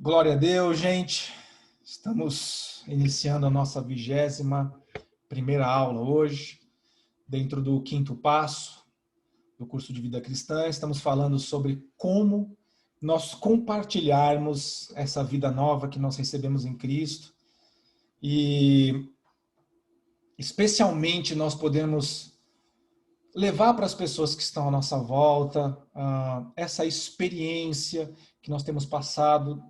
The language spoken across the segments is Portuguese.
Glória a Deus, gente. Estamos iniciando a nossa 21ª aula hoje, dentro do quinto passo do curso de vida cristã. Estamos falando sobre como nós compartilharmos essa vida nova que nós recebemos em Cristo e especialmente nós podemos levar para as pessoas que estão à nossa volta essa experiência que nós temos passado,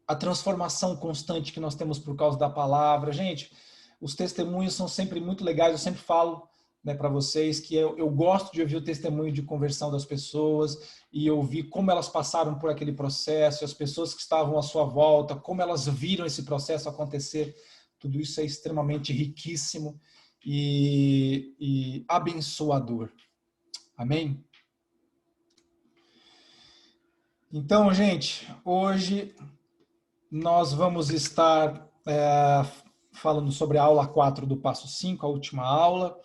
a transformação constante que nós temos por causa da palavra. Gente, os testemunhos são sempre muito legais. Eu sempre falo, né, para vocês que eu gosto de ouvir o testemunho de conversão das pessoas e ouvir como elas passaram por aquele processo, as pessoas que estavam à sua volta, como elas viram esse processo acontecer. Tudo isso é extremamente riquíssimo e abençoador. Amém? Então, gente, hoje nós vamos estar falando sobre a aula 4 do passo 5, a última aula,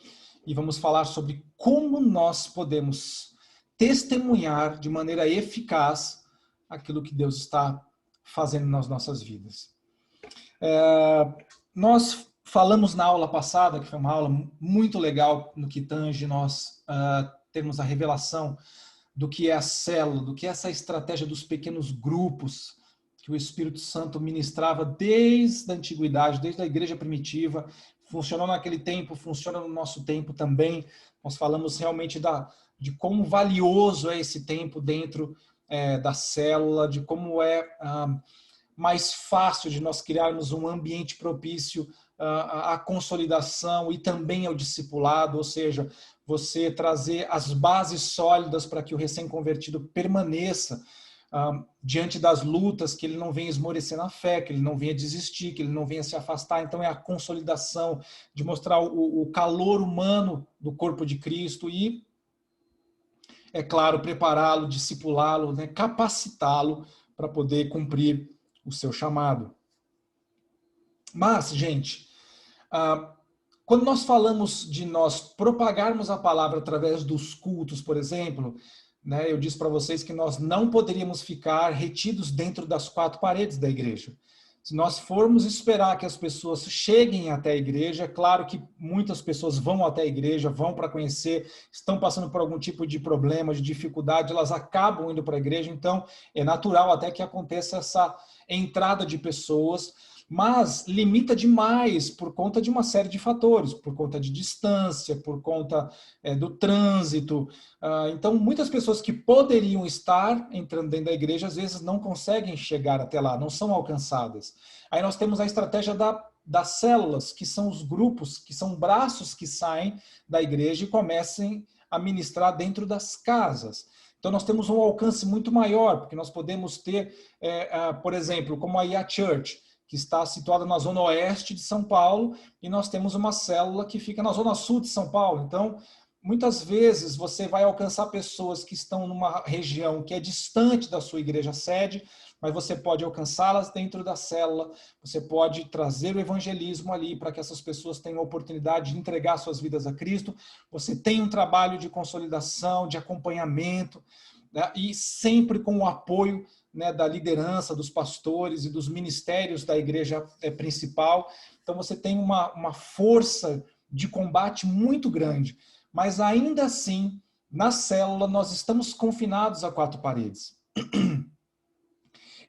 e vamos falar sobre como nós podemos testemunhar de maneira eficaz aquilo que Deus está fazendo nas nossas vidas. Nós falamos na aula passada, que foi uma aula muito legal no que tange nós temos a revelação do que é a célula, do que é essa estratégia dos pequenos grupos que o Espírito Santo ministrava desde a antiguidade, desde a igreja primitiva, funcionou naquele tempo, funciona no nosso tempo também. Nós falamos realmente de como valioso é esse tempo dentro da célula, de como é mais fácil de nós criarmos um ambiente propício à consolidação e também ao discipulado, ou seja, você trazer as bases sólidas para que o recém-convertido permaneça diante das lutas, que ele não venha esmorecer na fé, que ele não venha desistir, que ele não venha se afastar. Então é a consolidação de mostrar o calor humano do corpo de Cristo e, é claro, prepará-lo, discipulá-lo, né, capacitá-lo para poder cumprir o seu chamado. Mas, gente, quando nós falamos de nós propagarmos a palavra através dos cultos, por exemplo, né, eu disse para vocês que nós não poderíamos ficar retidos dentro das 4 paredes da igreja. Se nós formos esperar que as pessoas cheguem até a igreja, é claro que muitas pessoas vão até a igreja, vão para conhecer, estão passando por algum tipo de problema, de dificuldade, elas acabam indo para a igreja, então é natural até que aconteça essa entrada de pessoas, mas limita demais por conta de uma série de fatores, por conta de distância, por conta do trânsito. Então, muitas pessoas que poderiam estar entrando dentro da igreja, às vezes não conseguem chegar até lá, não são alcançadas. Aí nós temos a estratégia das células, que são os grupos, que são braços que saem da igreja e comecem a ministrar dentro das casas. Então, nós temos um alcance muito maior, porque nós podemos ter, por exemplo, como a IA Church, que está situada na zona oeste de São Paulo, e nós temos uma célula que fica na zona sul de São Paulo. Então, muitas vezes você vai alcançar pessoas que estão numa região que é distante da sua igreja sede, mas você pode alcançá-las dentro da célula, você pode trazer o evangelismo ali para que essas pessoas tenham a oportunidade de entregar suas vidas a Cristo. Você tem um trabalho de consolidação, de acompanhamento, né, e sempre com o apoio, né, da liderança, dos pastores e dos ministérios da igreja principal. Então você tem uma força de combate muito grande, mas ainda assim, na célula, nós estamos confinados a 4 paredes.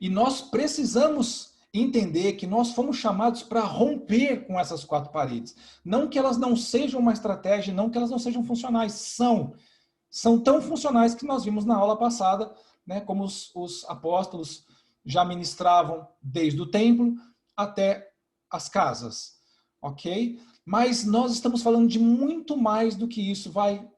E nós precisamos entender que nós fomos chamados para romper com essas 4 paredes. Não que elas não sejam uma estratégia, não que elas não sejam funcionais, são tão funcionais que nós vimos na aula passada, né, como os apóstolos já ministravam desde o templo até as casas, ok? Mas nós estamos falando de muito mais do que isso, vai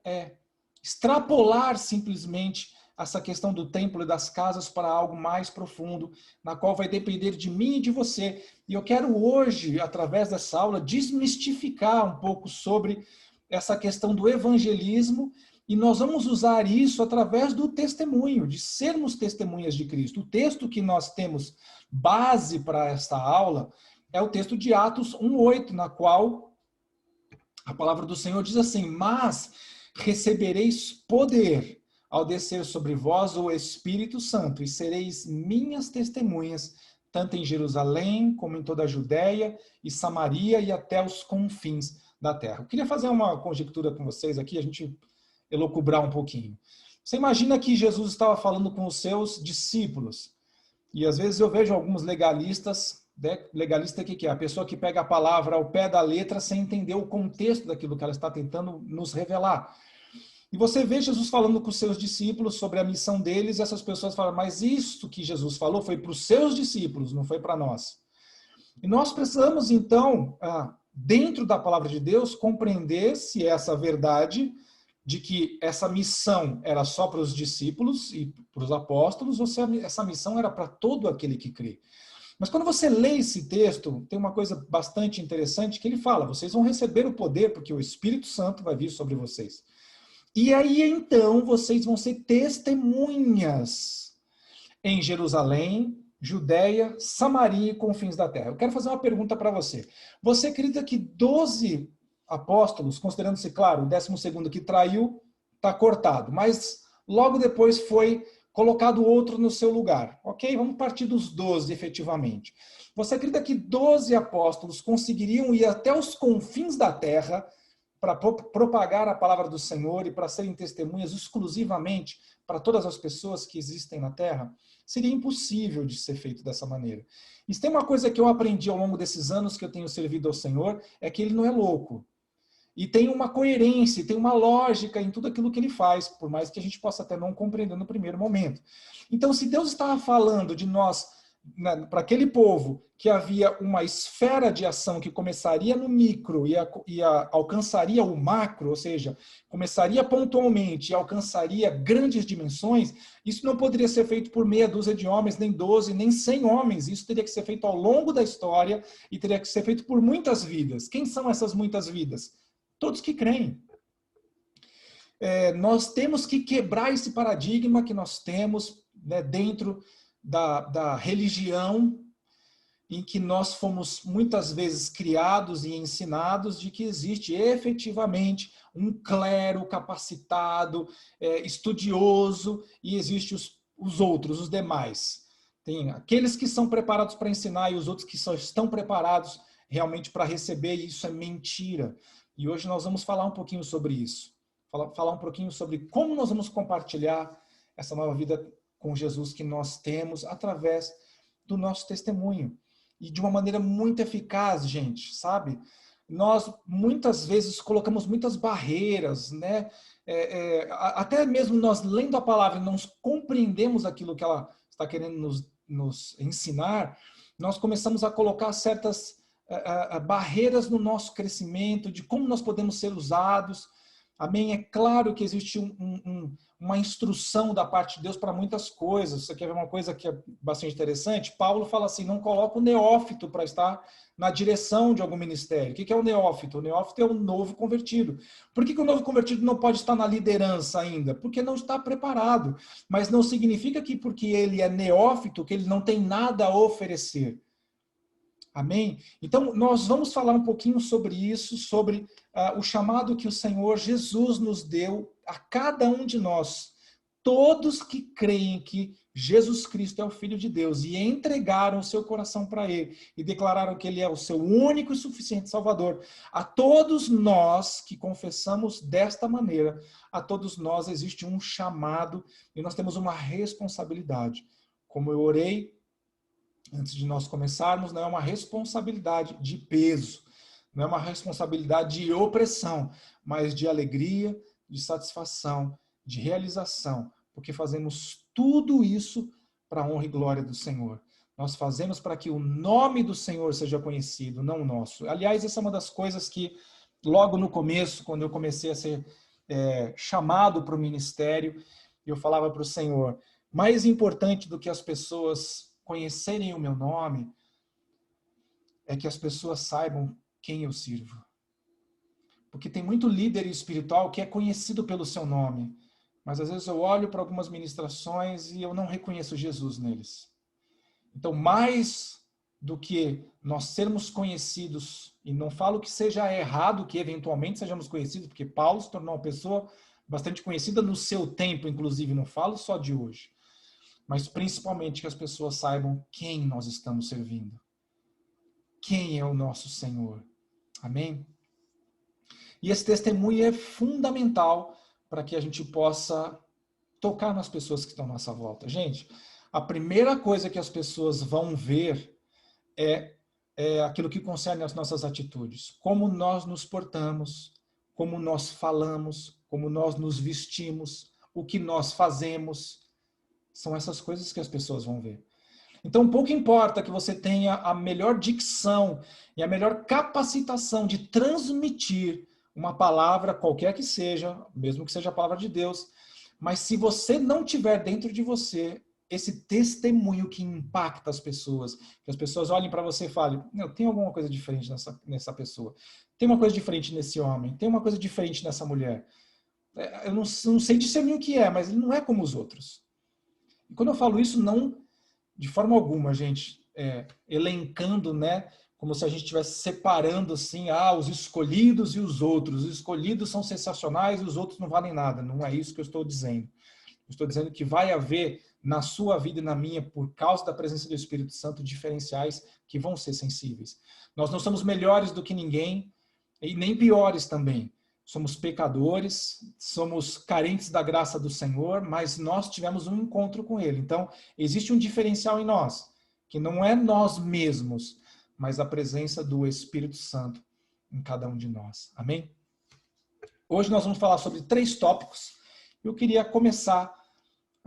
extrapolar simplesmente essa questão do templo e das casas para algo mais profundo, na qual vai depender de mim e de você. E eu quero hoje, através dessa aula, desmistificar um pouco sobre essa questão do evangelismo. E nós vamos usar isso através do testemunho, de sermos testemunhas de Cristo. O texto que nós temos base para esta aula é o texto de Atos 1:8, na qual a palavra do Senhor diz assim: mas recebereis poder ao descer sobre vós o Espírito Santo, e sereis minhas testemunhas, tanto em Jerusalém, como em toda a Judéia e Samaria e até os confins da terra. Eu queria fazer uma conjectura com vocês aqui, a gente elocubrar um pouquinho. Você imagina que Jesus estava falando com os seus discípulos, e às vezes eu vejo alguns legalistas, né? Legalista o que é? A pessoa que pega a palavra ao pé da letra sem entender o contexto daquilo que ela está tentando nos revelar. E você vê Jesus falando com os seus discípulos sobre a missão deles, e essas pessoas falam, mas isto que Jesus falou foi para os seus discípulos, não foi para nós. E nós precisamos, então, dentro da palavra de Deus, compreender se essa verdade de que essa missão era só para os discípulos e para os apóstolos, ou se essa missão era para todo aquele que crê. Mas quando você lê esse texto, tem uma coisa bastante interessante que ele fala, vocês vão receber o poder porque o Espírito Santo vai vir sobre vocês. E aí, então, vocês vão ser testemunhas em Jerusalém, Judéia, Samaria e confins da terra. Eu quero fazer uma pergunta para você. Você acredita que 12 apóstolos, considerando-se, claro, o 12º que traiu, está cortado, mas logo depois foi colocado outro no seu lugar. Ok? Vamos partir dos 12, efetivamente. Você acredita que 12 apóstolos conseguiriam ir até os confins da terra para propagar a palavra do Senhor e para serem testemunhas exclusivamente para todas as pessoas que existem na Terra? Seria impossível de ser feito dessa maneira. E se tem uma coisa que eu aprendi ao longo desses anos que eu tenho servido ao Senhor, é que ele não é louco. E tem uma coerência, tem uma lógica em tudo aquilo que ele faz, por mais que a gente possa até não compreender no primeiro momento. Então, se Deus estava falando de nós, para aquele povo, que havia uma esfera de ação que começaria no micro e alcançaria o macro, ou seja, começaria pontualmente e alcançaria grandes dimensões, isso não poderia ser feito por meia dúzia de homens, nem 12, nem 100 homens. Isso teria que ser feito ao longo da história e teria que ser feito por muitas vidas. Quem são essas muitas vidas? Todos que creem. Nós temos que quebrar esse paradigma que nós temos, né, dentro da religião, em que nós fomos muitas vezes criados e ensinados de que existe efetivamente um clero capacitado, estudioso, e existe os outros, os demais. Tem aqueles que são preparados para ensinar e os outros que só estão preparados realmente para receber, e isso é mentira. E hoje nós vamos falar um pouquinho sobre isso. Falar um pouquinho sobre como nós vamos compartilhar essa nova vida com Jesus que nós temos através do nosso testemunho. E de uma maneira muito eficaz, gente, sabe? Nós, muitas vezes, colocamos muitas barreiras, né? Até mesmo nós, lendo a palavra, não compreendemos aquilo que ela está querendo nos ensinar, nós começamos a colocar certas barreiras no nosso crescimento, de como nós podemos ser usados. Amém? É claro que existe uma instrução da parte de Deus para muitas coisas. Você quer ver uma coisa que é bastante interessante? Paulo fala assim, não coloca o neófito para estar na direção de algum ministério. O que é o neófito? O neófito é o novo convertido. Por que o novo convertido não pode estar na liderança ainda? Porque não está preparado. Mas não significa que porque ele é neófito, que ele não tem nada a oferecer. Amém? Então, nós vamos falar um pouquinho sobre isso, sobre o chamado que o Senhor Jesus nos deu a cada um de nós. Todos que creem que Jesus Cristo é o Filho de Deus e entregaram o seu coração para Ele e declararam que Ele é o seu único e suficiente Salvador. A todos nós que confessamos desta maneira, a todos nós existe um chamado e nós temos uma responsabilidade. Como eu orei antes de nós começarmos, não é uma responsabilidade de peso, não é uma responsabilidade de opressão, mas de alegria, de satisfação, de realização, porque fazemos tudo isso para a honra e glória do Senhor. Nós fazemos para que o nome do Senhor seja conhecido, não o nosso. Aliás, essa é uma das coisas que, logo no começo, quando eu comecei a ser chamado para o ministério, eu falava para o Senhor, mais importante do que as pessoas conhecerem o meu nome, é que as pessoas saibam quem eu sirvo. Porque tem muito líder espiritual que é conhecido pelo seu nome, mas às vezes eu olho para algumas ministrações e eu não reconheço Jesus neles. Então, mais do que nós sermos conhecidos, e não falo que seja errado que eventualmente sejamos conhecidos, porque Paulo se tornou uma pessoa bastante conhecida no seu tempo, inclusive, não falo só de hoje, mas principalmente que as pessoas saibam quem nós estamos servindo. Quem é o nosso Senhor. Amém? E esse testemunho é fundamental para que a gente possa tocar nas pessoas que estão à nossa volta. Gente, a primeira coisa que as pessoas vão ver é aquilo que concerne as nossas atitudes. Como nós nos portamos, como nós falamos, como nós nos vestimos, o que nós fazemos. São essas coisas que as pessoas vão ver. Então, pouco importa que você tenha a melhor dicção e a melhor capacitação de transmitir uma palavra, qualquer que seja, mesmo que seja a palavra de Deus, mas se você não tiver dentro de você esse testemunho que impacta as pessoas, que as pessoas olhem para você e falem, tem alguma coisa diferente nessa pessoa, tem uma coisa diferente nesse homem, tem uma coisa diferente nessa mulher. Eu não sei discernir o que é, mas ele não é como os outros. E quando eu falo isso, não de forma alguma, gente, elencando, né, como se a gente estivesse separando assim, os escolhidos e os outros. Os escolhidos são sensacionais e os outros não valem nada. Não é isso que eu estou dizendo. Eu estou dizendo que vai haver na sua vida e na minha, por causa da presença do Espírito Santo, diferenciais que vão ser sensíveis. Nós não somos melhores do que ninguém e nem piores também. Somos pecadores, somos carentes da graça do Senhor, mas nós tivemos um encontro com Ele. Então, existe um diferencial em nós, que não é nós mesmos, mas a presença do Espírito Santo em cada um de nós. Amém? Hoje nós vamos falar sobre 3 tópicos. Eu queria começar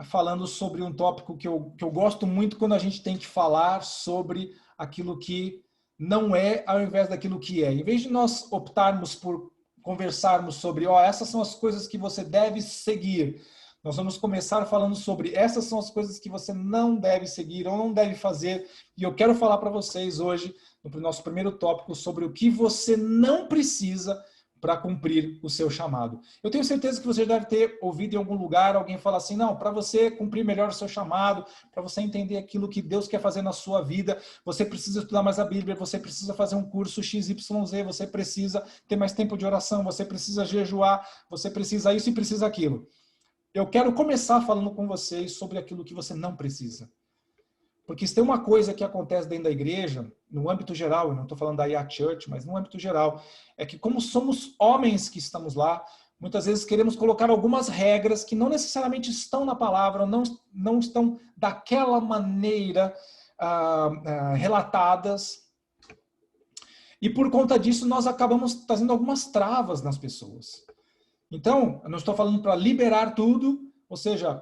falando sobre um tópico que eu gosto muito quando a gente tem que falar sobre aquilo que não é, ao invés daquilo que é. Em vez de nós optarmos por conversarmos sobre, essas são as coisas que você deve seguir, nós vamos começar falando sobre essas são as coisas que você não deve seguir ou não deve fazer. E eu quero falar para vocês hoje, no nosso primeiro tópico, sobre o que você não precisa para cumprir o seu chamado. Eu tenho certeza que você deve ter ouvido em algum lugar alguém falar assim, não, para você cumprir melhor o seu chamado, para você entender aquilo que Deus quer fazer na sua vida, você precisa estudar mais a Bíblia, você precisa fazer um curso XYZ, você precisa ter mais tempo de oração, você precisa jejuar, você precisa isso e precisa aquilo. Eu quero começar falando com vocês sobre aquilo que você não precisa. Porque se tem uma coisa que acontece dentro da igreja, no âmbito geral, eu não estou falando da IA Church, mas no âmbito geral, é que como somos homens que estamos lá, muitas vezes queremos colocar algumas regras que não necessariamente estão na palavra, não estão daquela maneira relatadas. E por conta disso, nós acabamos trazendo algumas travas nas pessoas. Então, eu não estou falando para liberar tudo, ou seja,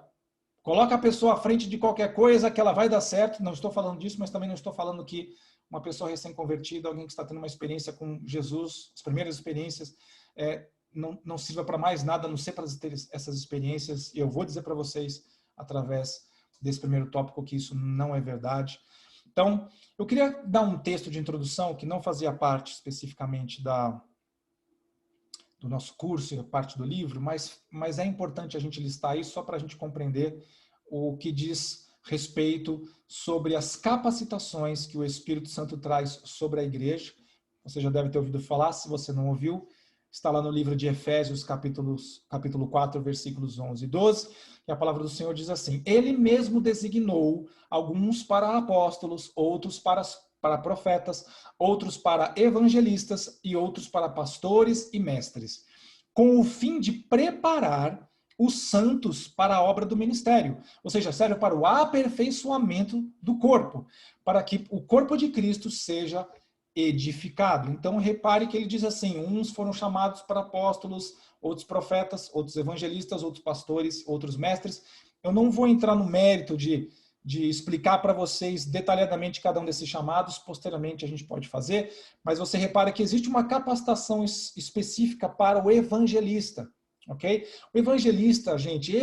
coloca a pessoa à frente de qualquer coisa que ela vai dar certo. Não estou falando disso, mas também não estou falando que uma pessoa recém-convertida, alguém que está tendo uma experiência com Jesus, as primeiras experiências, não sirva para mais nada, a não ser para ter essas experiências. E eu vou dizer para vocês, através desse primeiro tópico, que isso não é verdade. Então, eu queria dar um texto de introdução que não fazia parte especificamente do nosso curso, parte do livro, mas é importante a gente listar isso só para a gente compreender o que diz respeito sobre as capacitações que o Espírito Santo traz sobre a igreja. Você já deve ter ouvido falar, se você não ouviu, está lá no livro de Efésios, capítulo 4, versículos 11 e 12, e a palavra do Senhor diz assim, Ele mesmo designou alguns para apóstolos, outros para profetas, outros para evangelistas e outros para pastores e mestres, com o fim de preparar os santos para a obra do ministério, ou seja, serve para o aperfeiçoamento do corpo, para que o corpo de Cristo seja edificado. Então, repare que ele diz assim, uns foram chamados para apóstolos, outros profetas, outros evangelistas, outros pastores, outros mestres. Eu não vou entrar no mérito de explicar para vocês detalhadamente cada um desses chamados, posteriormente a gente pode fazer, mas você repara que existe uma capacitação específica para o evangelista, ok? O evangelista, gente,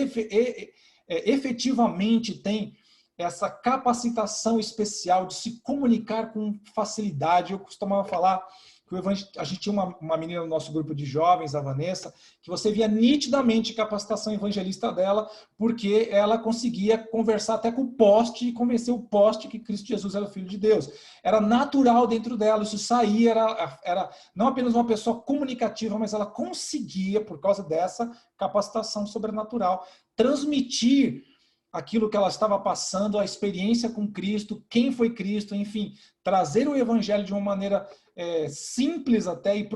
efetivamente tem essa capacitação especial de se comunicar com facilidade. Eu costumava falar que A gente tinha uma menina no nosso grupo de jovens, a Vanessa, que você via nitidamente a capacitação evangelista dela, porque ela conseguia conversar até com o poste e convencer o poste que Cristo Jesus era o Filho de Deus. Era natural dentro dela, isso saía, era não apenas uma pessoa comunicativa, mas ela conseguia, por causa dessa capacitação sobrenatural, transmitir aquilo que ela estava passando, a experiência com Cristo, quem foi Cristo, enfim, trazer o evangelho de uma maneira simples até e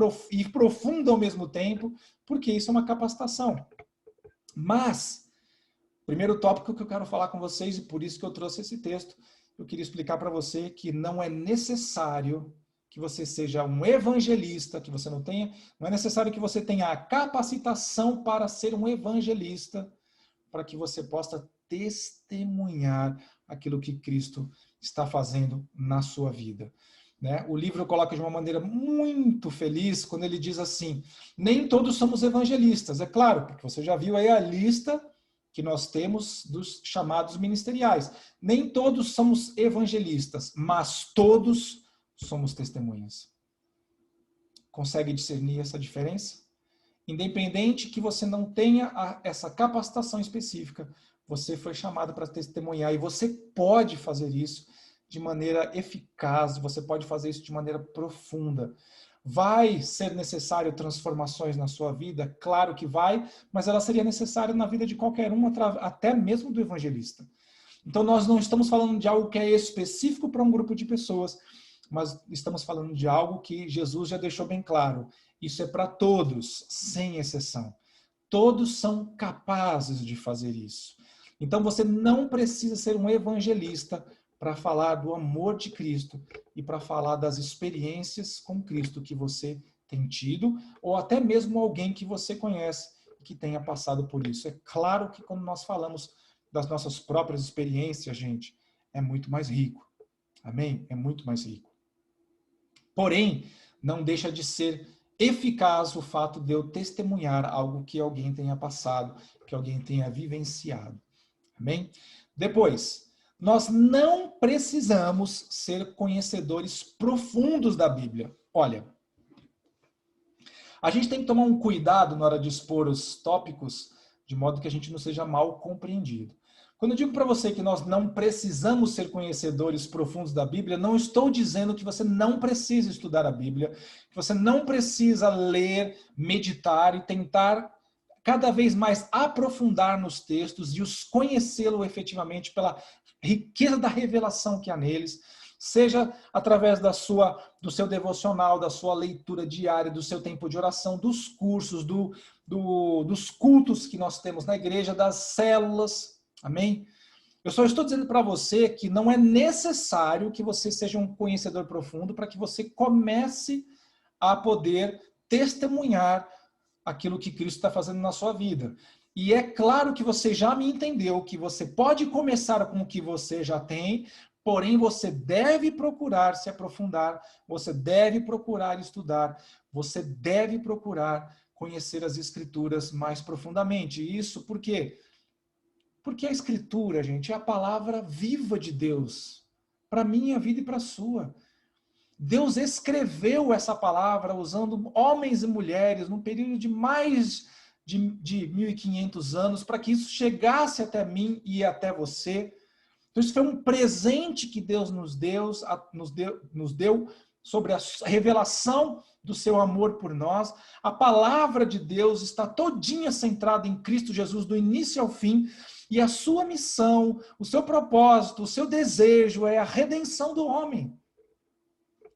profunda ao mesmo tempo, porque isso é uma capacitação. Mas, primeiro tópico que eu quero falar com vocês, e por isso que eu trouxe esse texto, eu queria explicar para você que não é necessário que você seja um evangelista, que você não é necessário que você tenha a capacitação para ser um evangelista, para que você possa testemunhar aquilo que Cristo está fazendo na sua vida. Né? O livro coloca de uma maneira muito feliz quando ele diz assim, nem todos somos evangelistas. É claro, porque você já viu aí a lista que nós temos dos chamados ministeriais. Nem todos somos evangelistas, mas todos somos testemunhas. Consegue discernir essa diferença? Independente que você não tenha essa capacitação específica, você foi chamado para testemunhar e você pode fazer isso de maneira eficaz, você pode fazer isso de maneira profunda. Vai ser necessário transformações na sua vida? Claro que vai, mas ela seria necessária na vida de qualquer um, até mesmo do evangelista. Então nós não estamos falando de algo que é específico para um grupo de pessoas, mas estamos falando de algo que Jesus já deixou bem claro. Isso é para todos, sem exceção. Todos são capazes de fazer isso. Então você não precisa ser um evangelista para falar do amor de Cristo e para falar das experiências com Cristo que você tem tido, ou até mesmo alguém que você conhece que tenha passado por isso. É claro que quando nós falamos das nossas próprias experiências, gente, é muito mais rico. Amém? É muito mais rico. Porém, não deixa de ser eficaz o fato de eu testemunhar algo que alguém tenha passado, que alguém tenha vivenciado. Amém? Depois, nós não precisamos ser conhecedores profundos da Bíblia. Olha, a gente tem que tomar um cuidado na hora de expor os tópicos, de modo que a gente não seja mal compreendido. Quando eu digo para você que nós não precisamos ser conhecedores profundos da Bíblia, não estou dizendo que você não precisa estudar a Bíblia, que você não precisa ler, meditar e tentar cada vez mais aprofundar nos textos e os conhecê-lo efetivamente pela riqueza da revelação que há neles, seja através do seu devocional, da sua leitura diária, do seu tempo de oração, dos cursos, dos cultos que nós temos na igreja, das células. Amém? Eu só estou dizendo para você que não é necessário que você seja um conhecedor profundo para que você comece a poder testemunhar aquilo que Cristo está fazendo na sua vida. E é claro que você já me entendeu que você pode começar com o que você já tem, porém você deve procurar se aprofundar, você deve procurar estudar, você deve procurar conhecer as Escrituras mais profundamente. Isso por quê? Porque a Escritura, gente, é a palavra viva de Deus, para a minha vida e para a sua. Deus escreveu essa palavra usando homens e mulheres num período de mais de 1.500 anos para que isso chegasse até mim e até você. Então isso foi um presente que Deus nos deu sobre a revelação do seu amor por nós. A palavra de Deus está todinha centrada em Cristo Jesus do início ao fim. E a sua missão, o seu propósito, o seu desejo é a redenção do homem.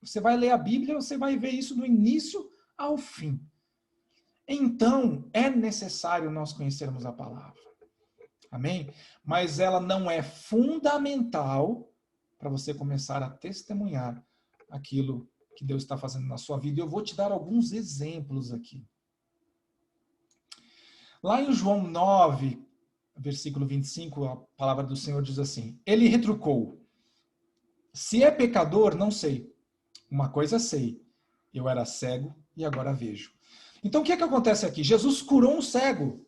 Você vai ler a Bíblia, você vai ver isso do início ao fim. Então, é necessário nós conhecermos a palavra. Amém? Mas ela não é fundamental para você começar a testemunhar aquilo que Deus está fazendo na sua vida. Eu vou te dar alguns exemplos aqui. Lá em João 9, versículo 25, a palavra do Senhor diz assim: Ele retrucou: se é pecador, não sei. Uma coisa sei, eu era cego e agora vejo. Então o que é que acontece aqui? Jesus curou um cego.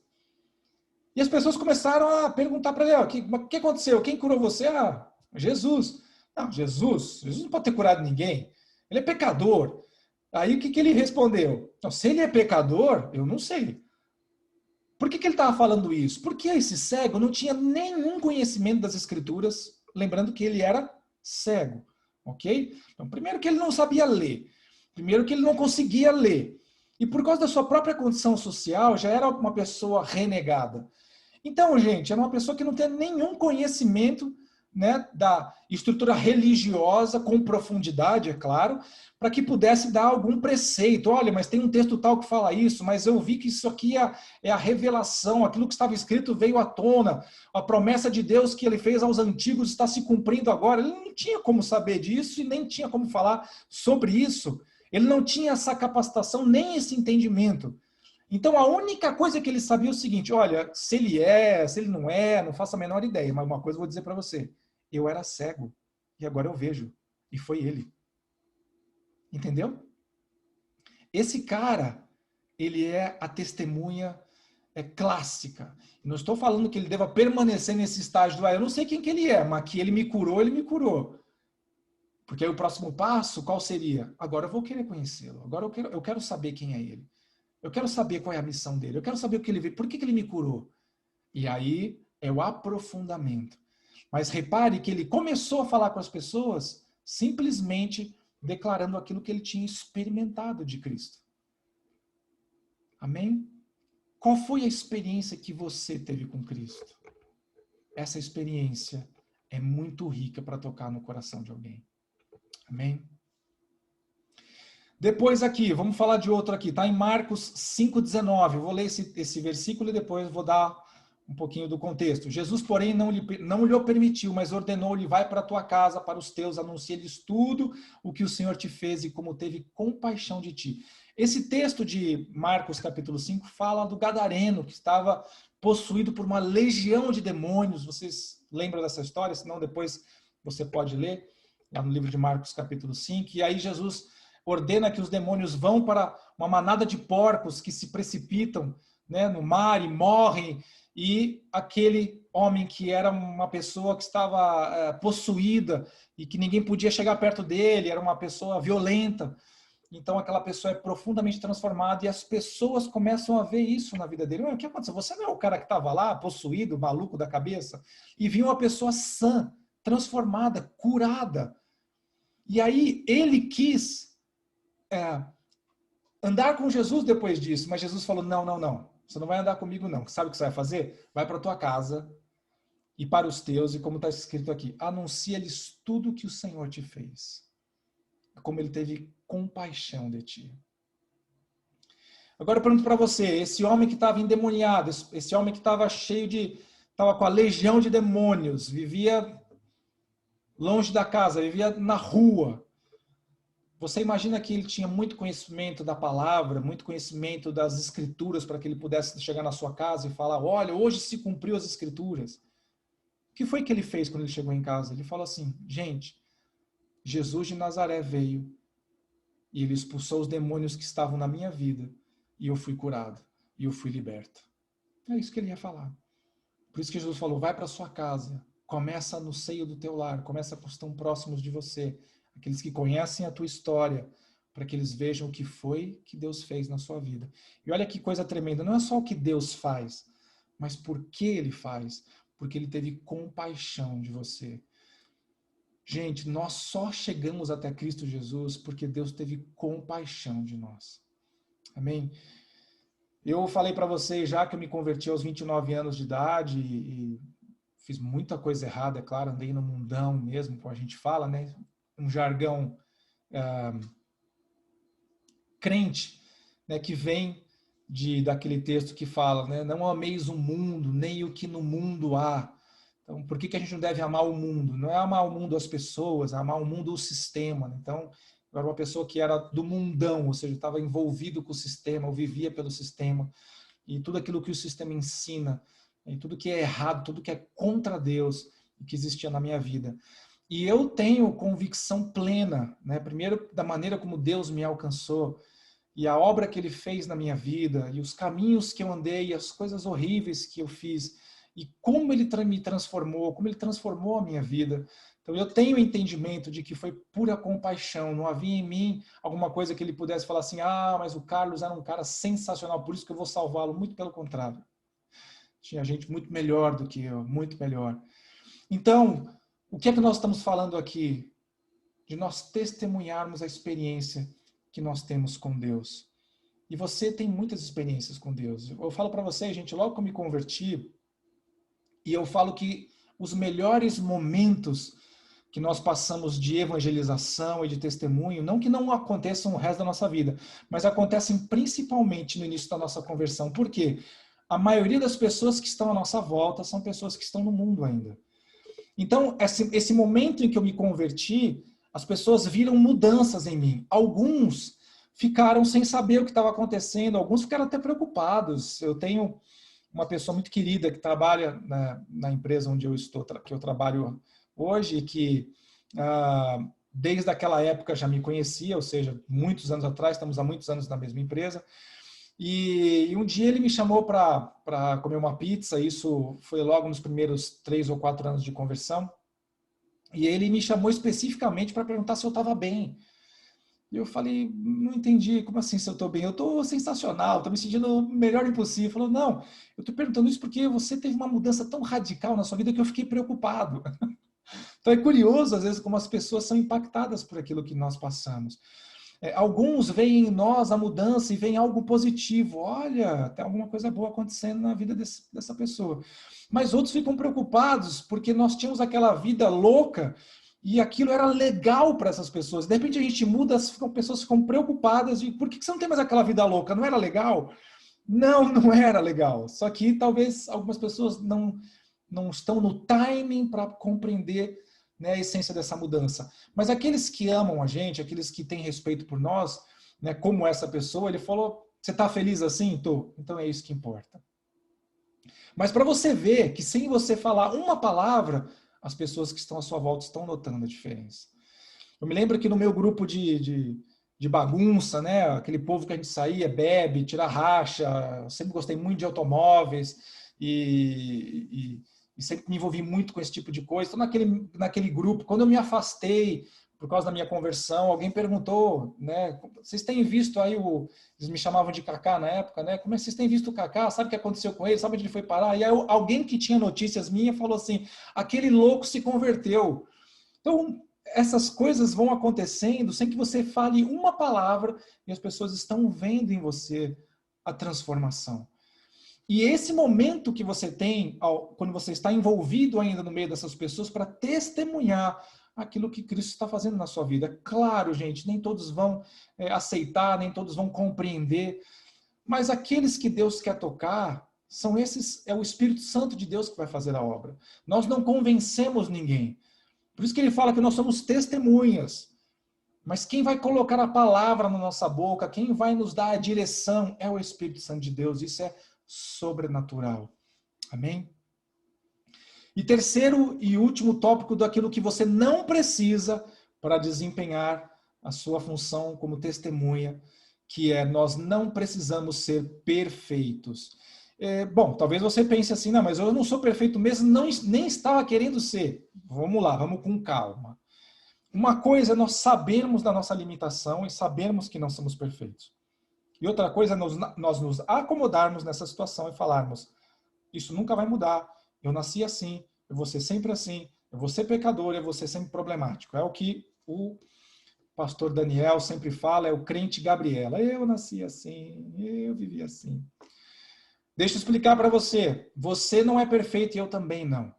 E as pessoas começaram a perguntar para ele: o que aconteceu? Quem curou você? Ah, Jesus. Não, Jesus não pode ter curado ninguém. Ele é pecador. Aí o que ele respondeu? Então, se ele é pecador, eu não sei. Por que ele estava falando isso? Porque esse cego não tinha nenhum conhecimento das Escrituras, lembrando que ele era cego, ok? Então, primeiro que ele não sabia ler, primeiro que ele não conseguia ler, e por causa da sua própria condição social, já era uma pessoa renegada. Então, gente, era uma pessoa que não tem nenhum conhecimento, né, da estrutura religiosa, com profundidade, é claro, para que pudesse dar algum preceito. Olha, mas tem um texto tal que fala isso, mas eu vi que isso aqui é a revelação, aquilo que estava escrito veio à tona, a promessa de Deus que ele fez aos antigos está se cumprindo agora. Ele não tinha como saber disso e nem tinha como falar sobre isso. Ele não tinha essa capacitação nem esse entendimento. Então, a única coisa que ele sabia é o seguinte: olha, se ele não é, não faço a menor ideia, mas uma coisa eu vou dizer para você: eu era cego e agora eu vejo. E foi ele. Entendeu? Esse cara, ele é a testemunha clássica. Não estou falando que ele deva permanecer nesse estágio do eu não sei quem que ele é, mas que ele me curou, ele me curou. Porque aí o próximo passo, qual seria? Agora eu vou querer conhecê-lo. Agora eu quero saber quem é ele. Eu quero saber qual é a missão dele. Eu quero saber o que ele veio. Por que ele me curou? E aí é o aprofundamento. Mas repare que ele começou a falar com as pessoas simplesmente declarando aquilo que ele tinha experimentado de Cristo. Amém? Qual foi a experiência que você teve com Cristo? Essa experiência é muito rica para tocar no coração de alguém. Amém? Depois aqui, vamos falar de outro aqui, está em Marcos 5,19. Eu vou ler esse versículo e depois vou dar um pouquinho do contexto. Jesus, porém, não lhe o permitiu, mas ordenou-lhe: vai para a tua casa, para os teus, anuncia-lhes tudo o que o Senhor te fez e como teve compaixão de ti. Esse texto de Marcos capítulo 5 fala do gadareno, que estava possuído por uma legião de demônios. Vocês lembram dessa história? Senão depois você pode ler, lá no livro de Marcos capítulo 5. E aí Jesus ordena que os demônios vão para uma manada de porcos que se precipitam, né, no mar e morrem, e aquele homem que era uma pessoa que estava possuída e que ninguém podia chegar perto dele, era uma pessoa violenta, então aquela pessoa é profundamente transformada e as pessoas começam a ver isso na vida dele. O que aconteceu? Você não é o cara que estava lá, possuído, maluco da cabeça? E viu uma pessoa sã, transformada, curada. E aí ele quis andar com Jesus depois disso, mas Jesus falou: não, não, não, você não vai andar comigo não. Sabe o que você vai fazer? Vai para a tua casa e para os teus, e como está escrito aqui, anuncia-lhes tudo que o Senhor te fez, como ele teve compaixão de ti. Agora eu pergunto para você, esse homem que estava endemoniado, esse homem que estava estava com a legião de demônios, vivia longe da casa, vivia na rua. Você imagina que ele tinha muito conhecimento da palavra, muito conhecimento das escrituras para que ele pudesse chegar na sua casa e falar: olha, hoje se cumpriu as escrituras. O que foi que ele fez quando ele chegou em casa? Ele falou assim: gente, Jesus de Nazaré veio e ele expulsou os demônios que estavam na minha vida e eu fui curado e eu fui liberto. É isso que ele ia falar. Por isso que Jesus falou: vai para sua casa, começa no seio do teu lar, começa com os tão próximos de você, aqueles que conhecem a tua história, para que eles vejam o que foi que Deus fez na sua vida. E olha que coisa tremenda, não é só o que Deus faz, mas por que ele faz? Porque ele teve compaixão de você. Gente, nós só chegamos até Cristo Jesus porque Deus teve compaixão de nós. Amém? Eu falei para vocês já que eu me converti aos 29 anos de idade e fiz muita coisa errada, é claro, andei no mundão mesmo, como a gente fala, né? Um jargão crente, né, que vem daquele texto que fala, né, não ameis o mundo, nem o que no mundo há. Então, por que a gente não deve amar o mundo? Não é amar o mundo as pessoas, é amar o mundo o sistema. Então, eu era uma pessoa que era do mundão, ou seja, estava envolvido com o sistema, eu vivia pelo sistema, e tudo aquilo que o sistema ensina, e tudo que é errado, tudo que é contra Deus, que existia na minha vida. E eu tenho convicção plena, né? Primeiro, da maneira como Deus me alcançou, e a obra que ele fez na minha vida, e os caminhos que eu andei, e as coisas horríveis que eu fiz, e como ele me transformou, como ele transformou a minha vida. Então eu tenho entendimento de que foi pura compaixão, não havia em mim alguma coisa que ele pudesse falar assim, ah, mas o Carlos era um cara sensacional, por isso que eu vou salvá-lo. Muito pelo contrário. Tinha gente muito melhor do que eu, muito melhor. Então, o que é que nós estamos falando aqui? De nós testemunharmos a experiência que nós temos com Deus. E você tem muitas experiências com Deus. Eu falo para vocês, gente, logo que eu me converti, e eu falo que os melhores momentos que nós passamos de evangelização e de testemunho, não que não aconteçam o resto da nossa vida, mas acontecem principalmente no início da nossa conversão. Por quê? A maioria das pessoas que estão à nossa volta são pessoas que estão no mundo ainda. Então, esse momento em que eu me converti, as pessoas viram mudanças em mim. Alguns ficaram sem saber o que estava acontecendo, alguns ficaram até preocupados. Eu tenho uma pessoa muito querida que trabalha na empresa onde eu estou, que eu trabalho hoje, que desde aquela época já me conhecia, ou seja, muitos anos atrás, estamos há muitos anos na mesma empresa. E um dia ele me chamou para comer uma pizza, isso foi logo nos primeiros 3 ou 4 anos de conversão, e ele me chamou especificamente para perguntar se eu estava bem. E eu falei, não entendi, como assim se eu estou bem? Eu estou sensacional, estou me sentindo o melhor impossível. Ele falou, não, eu estou perguntando isso porque você teve uma mudança tão radical na sua vida que eu fiquei preocupado. Então é curioso, às vezes, como as pessoas são impactadas por aquilo que nós passamos. Alguns veem em nós a mudança e veem algo positivo. Olha, tem alguma coisa boa acontecendo na vida dessa pessoa. Mas outros ficam preocupados porque nós tínhamos aquela vida louca e aquilo era legal para essas pessoas. De repente a gente muda, as pessoas ficam preocupadas. Por que você não tem mais aquela vida louca? Não era legal? Não, não era legal. Só que talvez algumas pessoas não estão no timing para compreender, né, a essência dessa mudança. Mas aqueles que amam a gente, aqueles que têm respeito por nós, né, como essa pessoa, ele falou, você está feliz assim? Tô. Então é isso que importa. Mas para você ver que sem você falar uma palavra, as pessoas que estão à sua volta estão notando a diferença. Eu me lembro que no meu grupo de bagunça, né, aquele povo que a gente saía, bebe, tira racha, eu sempre gostei muito de automóveis e sempre me envolvi muito com esse tipo de coisa. Então, naquele grupo, quando eu me afastei por causa da minha conversão, alguém perguntou, né, vocês têm visto aí eles me chamavam de Kaká na época, né, como é que vocês têm visto o Kaká? Sabe o que aconteceu com ele? Sabe onde ele foi parar? E aí alguém que tinha notícias minhas falou assim, aquele louco se converteu. Então, essas coisas vão acontecendo sem que você fale uma palavra e as pessoas estão vendo em você a transformação. E esse momento que você tem, quando você está envolvido ainda no meio dessas pessoas, para testemunhar aquilo que Cristo está fazendo na sua vida. Claro, gente, nem todos vão aceitar, nem todos vão compreender, mas aqueles que Deus quer tocar, são esses, é o Espírito Santo de Deus que vai fazer a obra. Nós não convencemos ninguém. Por isso que ele fala que nós somos testemunhas. Mas quem vai colocar a palavra na nossa boca, quem vai nos dar a direção, é o Espírito Santo de Deus. Isso é sobrenatural. Amém? E terceiro e último tópico daquilo que você não precisa para desempenhar a sua função como testemunha, que é nós não precisamos ser perfeitos. Bom, talvez você pense assim, não, mas eu não sou perfeito mesmo, nem estava querendo ser. Vamos lá, vamos com calma. Uma coisa é nós sabermos da nossa limitação e sabermos que não somos perfeitos. E outra coisa é nós nos acomodarmos nessa situação e falarmos, isso nunca vai mudar, eu nasci assim, eu vou ser sempre assim, eu vou ser pecador, eu vou ser sempre problemático. É o que o pastor Daniel sempre fala, é o crente Gabriela. Eu nasci assim, eu vivi assim. Deixa eu explicar para você, você não é perfeito e eu também não.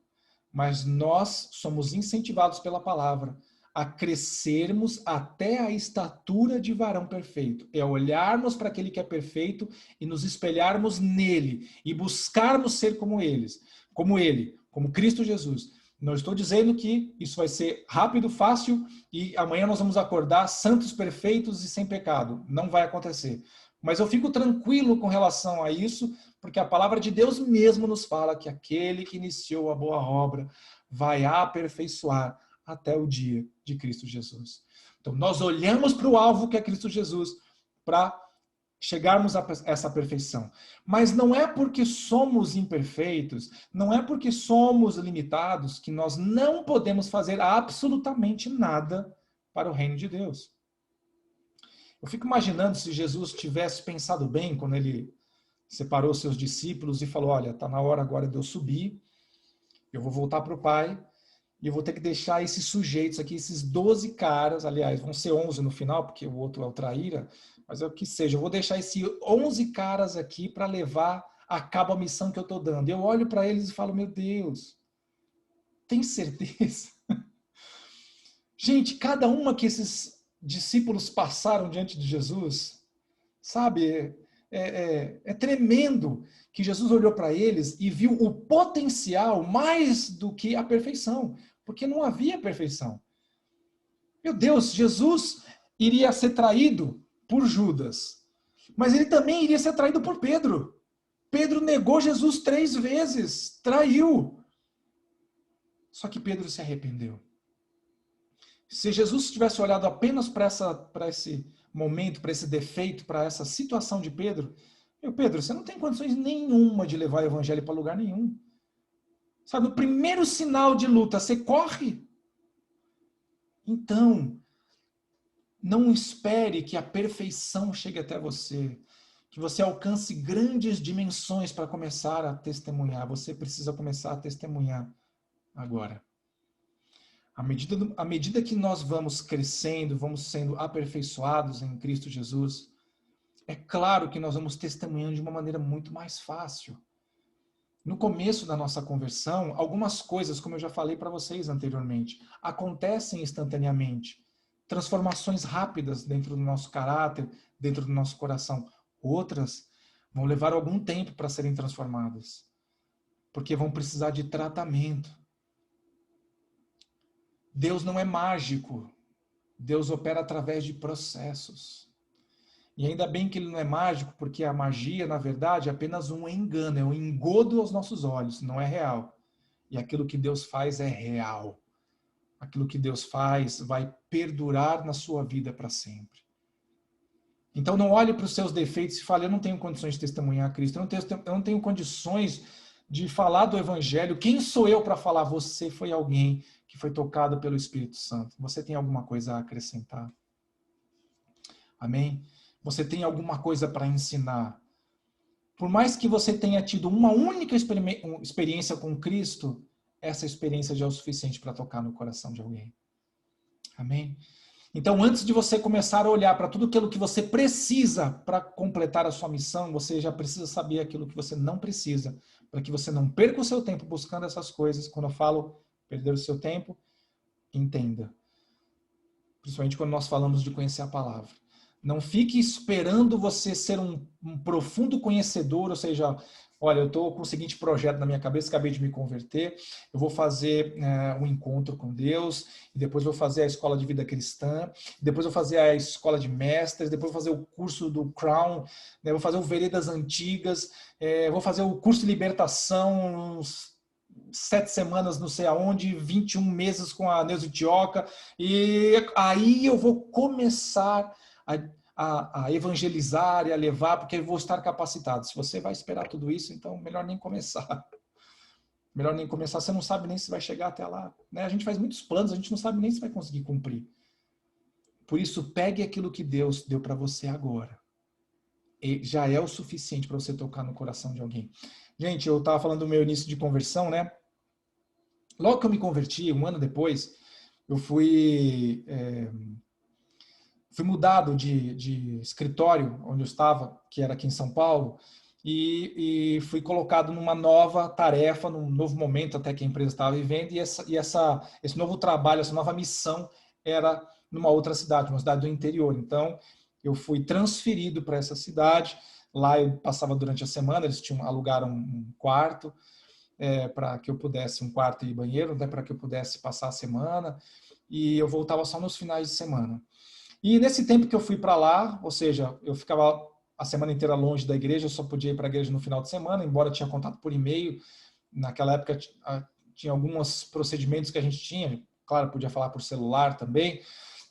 Mas nós somos incentivados pela palavra a crescermos até a estatura de varão perfeito. É olharmos para aquele que é perfeito e nos espelharmos nele e buscarmos ser como ele, como Cristo Jesus. Não estou dizendo que isso vai ser rápido, fácil e amanhã nós vamos acordar santos, perfeitos e sem pecado. Não vai acontecer. Mas eu fico tranquilo com relação a isso, porque a palavra de Deus mesmo nos fala que aquele que iniciou a boa obra vai aperfeiçoar até o dia de Cristo Jesus. Então, nós olhamos para o alvo que é Cristo Jesus para chegarmos a essa perfeição. Mas não é porque somos imperfeitos, não é porque somos limitados que nós não podemos fazer absolutamente nada para o reino de Deus. Eu fico imaginando se Jesus tivesse pensado bem quando ele separou seus discípulos e falou, olha, está na hora agora de eu subir, eu vou voltar para o Pai, e eu vou ter que deixar esses sujeitos aqui, esses 12 caras, aliás, vão ser 11 no final, porque o outro é o traíra, mas é o que seja, eu vou deixar esses 11 caras aqui para levar a cabo a missão que eu estou dando. Eu olho para eles e falo, meu Deus, tem certeza? Gente, cada uma que esses discípulos passaram diante de Jesus, sabe, é tremendo que Jesus olhou para eles e viu o potencial mais do que a perfeição, porque não havia perfeição. Meu Deus, Jesus iria ser traído por Judas, mas ele também iria ser traído por Pedro. Pedro negou Jesus 3 vezes, traiu. Só que Pedro se arrependeu. Se Jesus tivesse olhado apenas para esse momento, para esse defeito, para essa situação de Pedro, Pedro, você não tem condições nenhuma de levar o evangelho para lugar nenhum. Sabe, no primeiro sinal de luta, você corre. Então, não espere que a perfeição chegue até você, que você alcance grandes dimensões para começar a testemunhar. Você precisa começar a testemunhar agora. À medida que nós vamos crescendo, vamos sendo aperfeiçoados em Cristo Jesus, é claro que nós vamos testemunhando de uma maneira muito mais fácil. No começo da nossa conversão, algumas coisas, como eu já falei para vocês anteriormente, acontecem instantaneamente. Transformações rápidas dentro do nosso caráter, dentro do nosso coração. Outras vão levar algum tempo para serem transformadas, porque vão precisar de tratamento. Deus não é mágico. Deus opera através de processos. E ainda bem que ele não é mágico, porque a magia, na verdade, é apenas um engano, é um engodo aos nossos olhos, não é real. E aquilo que Deus faz é real. Aquilo que Deus faz vai perdurar na sua vida para sempre. Então não olhe para os seus defeitos e fale, eu não tenho condições de testemunhar a Cristo, eu não tenho condições de falar do Evangelho. Quem sou eu para falar? Você foi alguém que foi tocado pelo Espírito Santo. Você tem alguma coisa a acrescentar? Amém? Você tem alguma coisa para ensinar? Por mais que você tenha tido uma única experiência com Cristo, essa experiência já é o suficiente para tocar no coração de alguém. Amém? Então, antes de você começar a olhar para tudo aquilo que você precisa para completar a sua missão, você já precisa saber aquilo que você não precisa, para que você não perca o seu tempo buscando essas coisas. Quando eu falo perder o seu tempo, entenda. Principalmente quando nós falamos de conhecer a palavra. Não fique esperando você ser um profundo conhecedor, ou seja, olha, eu estou com o seguinte projeto na minha cabeça, acabei de me converter, eu vou fazer um encontro com Deus, e depois vou fazer a escola de vida cristã, depois vou fazer a escola de mestres, depois vou fazer o curso do Crown, né, vou fazer o Veredas Antigas, vou fazer o curso de libertação, uns 7 semanas não sei aonde, 21 meses com a Neuza Tioca, e aí eu vou começar a evangelizar e a levar, porque eu vou estar capacitado. Se você vai esperar tudo isso, então melhor nem começar. Melhor nem começar, você não sabe nem se vai chegar até lá. Né? A gente faz muitos planos, a gente não sabe nem se vai conseguir cumprir. Por isso, pegue aquilo que Deus deu para você agora. E já é o suficiente para você tocar no coração de alguém. Gente, eu estava falando do meu início de conversão, né? Logo que eu me converti, um ano depois, eu fui mudado de escritório, onde eu estava, que era aqui em São Paulo, e fui colocado numa nova tarefa, num novo momento até que a empresa estava vivendo, e esse novo trabalho, essa nova missão era numa outra cidade, uma cidade do interior. Então, eu fui transferido para essa cidade. Lá eu passava durante a semana, eles alugaram um quarto, para que eu pudesse, um quarto e banheiro, né, para que eu pudesse passar a semana, e eu voltava só nos finais de semana. E nesse tempo que eu fui para lá, ou seja, eu ficava a semana inteira longe da igreja, eu só podia ir para a igreja no final de semana, embora tinha contato por e-mail. Naquela época tinha alguns procedimentos que a gente tinha, claro, podia falar por celular também,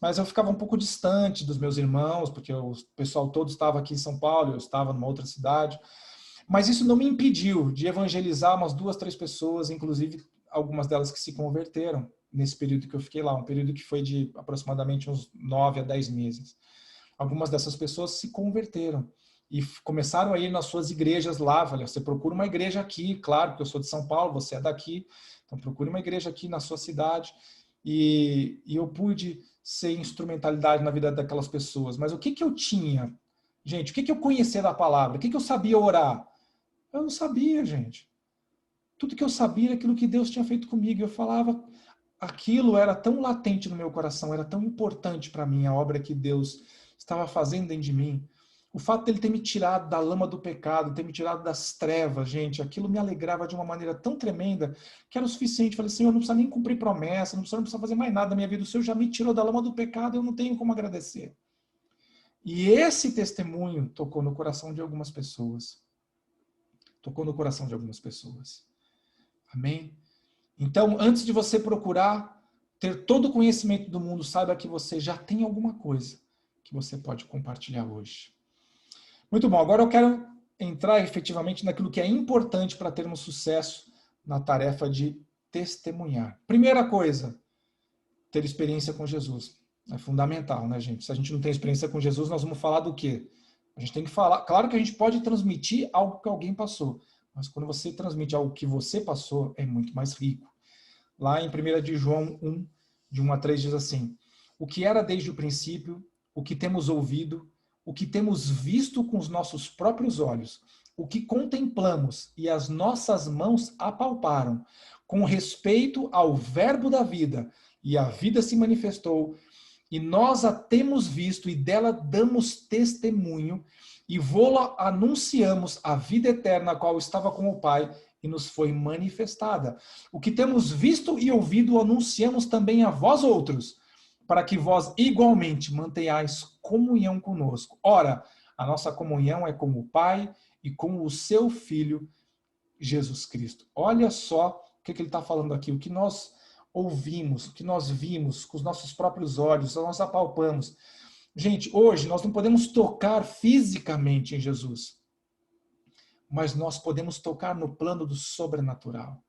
mas eu ficava um pouco distante dos meus irmãos, porque o pessoal todo estava aqui em São Paulo, eu estava numa outra cidade. Mas isso não me impediu de evangelizar umas 2, 3 pessoas, inclusive algumas delas que se converteram nesse período que eu fiquei lá, um período que foi de aproximadamente uns 9 a 10 meses. Algumas dessas pessoas se converteram e começaram a ir nas suas igrejas lá. Falei, você procura uma igreja aqui, claro, que eu sou de São Paulo, você é daqui, então procure uma igreja aqui na sua cidade. E eu pude ser instrumentalidade na vida daquelas pessoas. Mas o que eu tinha? Gente, o que eu conhecia da palavra? O que eu sabia orar? Eu não sabia, gente. Tudo que eu sabia era aquilo que Deus tinha feito comigo. Eu falava, aquilo era tão latente no meu coração, era tão importante para mim, a obra que Deus estava fazendo dentro de mim. O fato dele ter me tirado da lama do pecado, ter me tirado das trevas, gente, aquilo me alegrava de uma maneira tão tremenda que era o suficiente. Falei, Senhor, não precisa nem cumprir promessa, não precisa fazer mais nada na minha vida. O Senhor já me tirou da lama do pecado, eu não tenho como agradecer. E esse testemunho tocou no coração de algumas pessoas. Tocou no coração de algumas pessoas. Amém? Então, antes de você procurar ter todo o conhecimento do mundo, saiba que você já tem alguma coisa que você pode compartilhar hoje. Muito bom, agora eu quero entrar efetivamente naquilo que é importante para termos sucesso na tarefa de testemunhar. Primeira coisa, ter experiência com Jesus. É fundamental, né, gente? Se a gente não tem experiência com Jesus, nós vamos falar do quê? A gente tem que falar. Claro que a gente pode transmitir algo que alguém passou, mas quando você transmite algo que você passou, é muito mais rico. Lá em 1 de João 1, de 1 a 3, diz assim: o que era desde o princípio, o que temos ouvido, o que temos visto com os nossos próprios olhos, o que contemplamos e as nossas mãos apalparam, com respeito ao verbo da vida, e a vida se manifestou, e nós a temos visto e dela damos testemunho, e vô-la anunciamos, a vida eterna, a qual estava com o Pai, e nos foi manifestada. O que temos visto e ouvido, anunciamos também a vós outros, para que vós igualmente mantenhais comunhão conosco. Ora, a nossa comunhão é com o Pai e com o seu Filho, Jesus Cristo. Olha só o que ele está falando aqui, o que nós ouvimos, o que nós vimos com os nossos próprios olhos, nós apalpamos. Gente, hoje nós não podemos tocar fisicamente em Jesus, mas nós podemos tocar no plano do sobrenatural.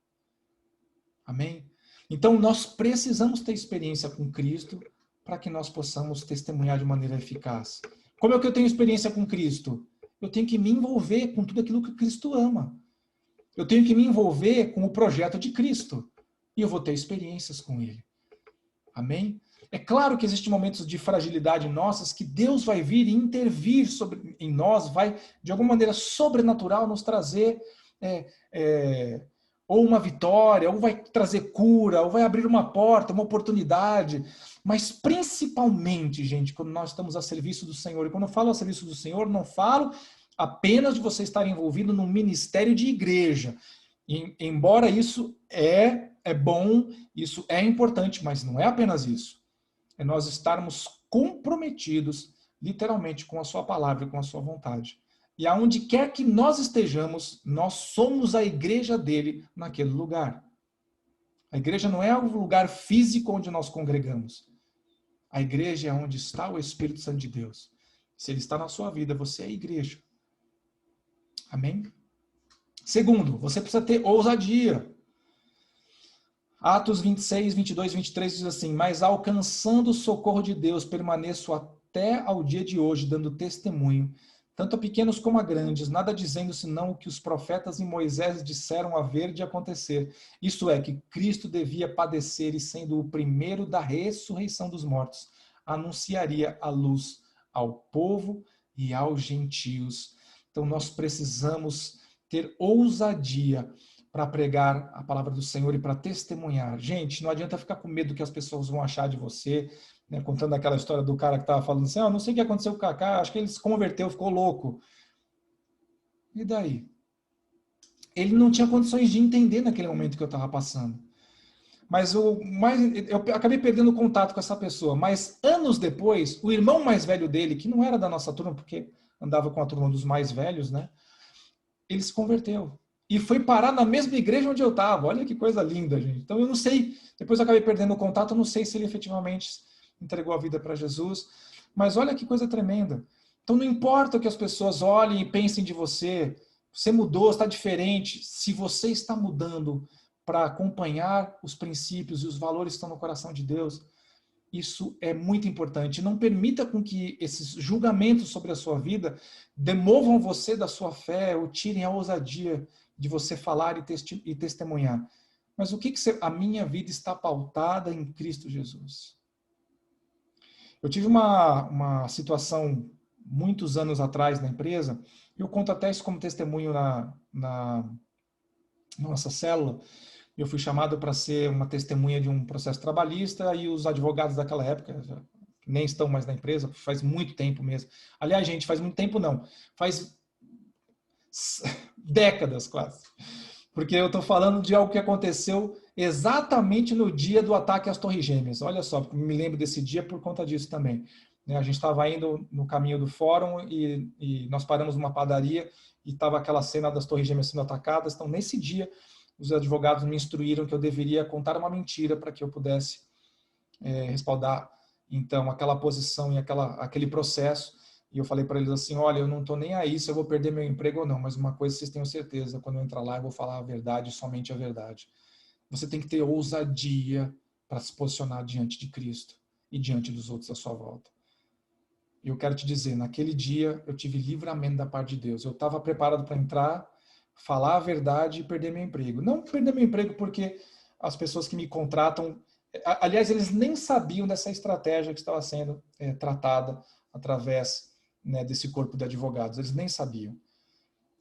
Amém? Então nós precisamos ter experiência com Cristo para que nós possamos testemunhar de maneira eficaz. Como é que eu tenho experiência com Cristo? Eu tenho que me envolver com tudo aquilo que Cristo ama. Eu tenho que me envolver com o projeto de Cristo. E eu vou ter experiências com Ele. Amém? É claro que existem momentos de fragilidade nossas que Deus vai vir e intervir em nós, vai de alguma maneira sobrenatural nos trazer ou uma vitória, ou vai trazer cura, ou vai abrir uma porta, uma oportunidade. Mas principalmente, gente, quando nós estamos a serviço do Senhor, e quando eu falo a serviço do Senhor, não falo apenas de você estar envolvido num ministério de igreja. Embora isso é bom, isso é importante, mas não é apenas isso. É nós estarmos comprometidos, literalmente, com a sua palavra e com a sua vontade. E aonde quer que nós estejamos, nós somos a igreja dele naquele lugar. A igreja não é o lugar físico onde nós congregamos. A igreja é onde está o Espírito Santo de Deus. Se ele está na sua vida, você é a igreja. Amém? Segundo, você precisa ter ousadia. Atos 26, 22, 23 diz assim: mas alcançando o socorro de Deus, permaneço até ao dia de hoje, dando testemunho, tanto a pequenos como a grandes, nada dizendo senão o que os profetas e Moisés disseram haver de acontecer. Isto é, que Cristo devia padecer e, sendo o primeiro da ressurreição dos mortos, anunciaria a luz ao povo e aos gentios. Então nós precisamos ter ousadia para pregar a palavra do Senhor e para testemunhar. Gente, não adianta ficar com medo do que as pessoas vão achar de você, né? Contando aquela história do cara que estava falando assim, não sei o que aconteceu com o Kaká, acho que ele se converteu, ficou louco. E daí? Ele não tinha condições de entender naquele momento que eu estava passando. Mas eu acabei perdendo contato com essa pessoa. Mas anos depois, o irmão mais velho dele, que não era da nossa turma, porque andava com a turma dos mais velhos, né? Ele se converteu. E foi parar na mesma igreja onde eu estava. Olha que coisa linda, gente. Então eu não sei, depois eu acabei perdendo o contato, eu não sei se ele efetivamente entregou a vida para Jesus. Mas olha que coisa tremenda. Então não importa o que as pessoas olhem e pensem de você, você mudou, está diferente. Se você está mudando para acompanhar os princípios e os valores que estão no coração de Deus, isso é muito importante. Não permita com que esses julgamentos sobre a sua vida demovam você da sua fé ou tirem a ousadia de você falar e testemunhar. Mas o que a minha vida está pautada em Cristo Jesus? Eu tive uma situação muitos anos atrás na empresa, e eu conto até isso como testemunho na nossa célula. Eu fui chamado para ser uma testemunha de um processo trabalhista e os advogados daquela época nem estão mais na empresa, faz muito tempo mesmo. Aliás, gente, faz muito tempo não, faz décadas quase. Porque eu estou falando de algo que aconteceu exatamente no dia do ataque às Torres Gêmeas. Olha só, me lembro desse dia por conta disso também. A gente estava indo no caminho do fórum e nós paramos numa padaria e estava aquela cena das Torres Gêmeas sendo atacadas. Então, nesse dia, os advogados me instruíram que eu deveria contar uma mentira para que eu pudesse respaldar, então, aquela posição e aquele processo. E eu falei para eles assim, olha, eu não estou nem aí se eu vou perder meu emprego ou não, mas uma coisa vocês tenham certeza, quando eu entrar lá eu vou falar a verdade, somente a verdade. Você tem que ter ousadia para se posicionar diante de Cristo e diante dos outros à sua volta. E eu quero te dizer, naquele dia eu tive livramento da parte de Deus. Eu estava preparado para entrar, falar a verdade e perder meu emprego. Não perder meu emprego porque as pessoas que me contratam, aliás, eles nem sabiam dessa estratégia que estava sendo tratada através desse corpo de advogados. Eles nem sabiam.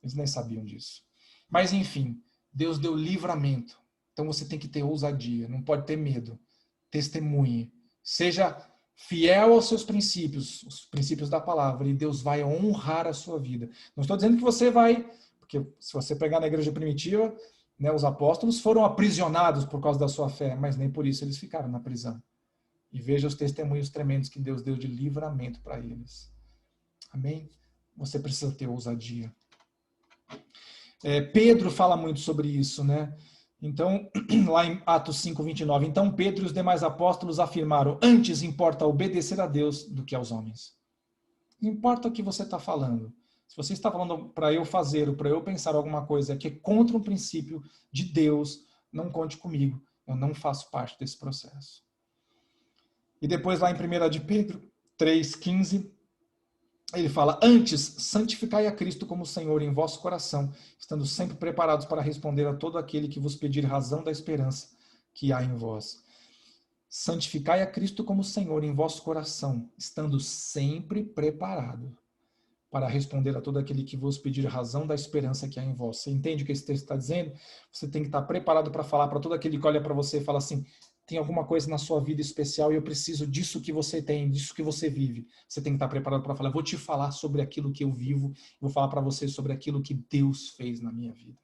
Eles nem sabiam disso. Mas, enfim, Deus deu livramento. Então você tem que ter ousadia, não pode ter medo. Testemunhe. Seja fiel aos seus princípios, os princípios da palavra, e Deus vai honrar a sua vida. Não estou dizendo que você vai, porque se você pegar na igreja primitiva, os apóstolos foram aprisionados por causa da sua fé, mas nem por isso eles ficaram na prisão. E veja os testemunhos tremendos que Deus deu de livramento para eles. Amém? Você precisa ter ousadia. Pedro fala muito sobre isso, né? Então, lá em Atos 5:29, então Pedro e os demais apóstolos afirmaram, antes importa obedecer a Deus do que aos homens. Não importa o que você está falando. Se você está falando para eu fazer ou para eu pensar alguma coisa que é contra um princípio de Deus, não conte comigo. Eu não faço parte desse processo. E depois lá em 1 de Pedro 3:15, ele fala, antes, santificai a Cristo como Senhor em vosso coração, estando sempre preparados para responder a todo aquele que vos pedir razão da esperança que há em vós. Santificai a Cristo como Senhor em vosso coração, estando sempre preparado para responder a todo aquele que vos pedir razão da esperança que há em vós. Você entende o que esse texto está dizendo? Você tem que estar preparado para falar para todo aquele que olha para você e fala assim, tem alguma coisa na sua vida especial e eu preciso disso que você tem, disso que você vive. Você tem que estar preparado para falar, vou te falar sobre aquilo que eu vivo, vou falar para você sobre aquilo que Deus fez na minha vida.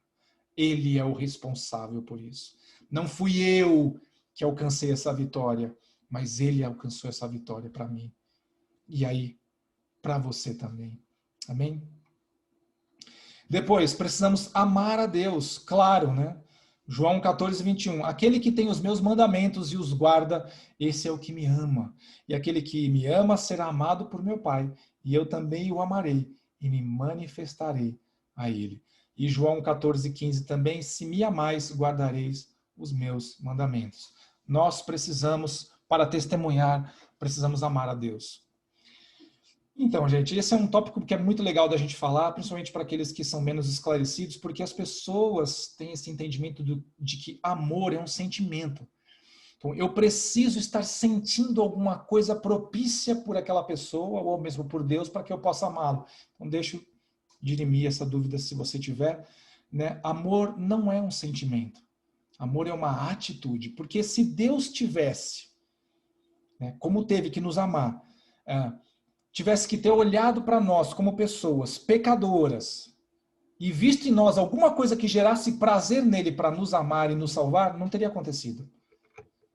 Ele é o responsável por isso. Não fui eu que alcancei essa vitória, mas Ele alcançou essa vitória para mim. E aí, para você também. Amém? Depois, precisamos amar a Deus, claro, né? João 14:21. Aquele que tem os meus mandamentos e os guarda, esse é o que me ama. E aquele que me ama será amado por meu Pai, e eu também o amarei e me manifestarei a ele. E João 14:15 também, se me amais, guardareis os meus mandamentos. Nós precisamos, para testemunhar, precisamos amar a Deus. Então, gente, esse é um tópico que é muito legal da gente falar, principalmente para aqueles que são menos esclarecidos, porque as pessoas têm esse entendimento de que amor é um sentimento. Então, eu preciso estar sentindo alguma coisa propícia por aquela pessoa, ou mesmo por Deus, para que eu possa amá-lo. Então, deixo dirimir essa dúvida se você tiver. Né? Amor não é um sentimento. Amor é uma atitude. Porque se Deus tivesse, como teve que nos amar, tivesse que ter olhado para nós como pessoas pecadoras e visto em nós alguma coisa que gerasse prazer nele para nos amar e nos salvar, não teria acontecido.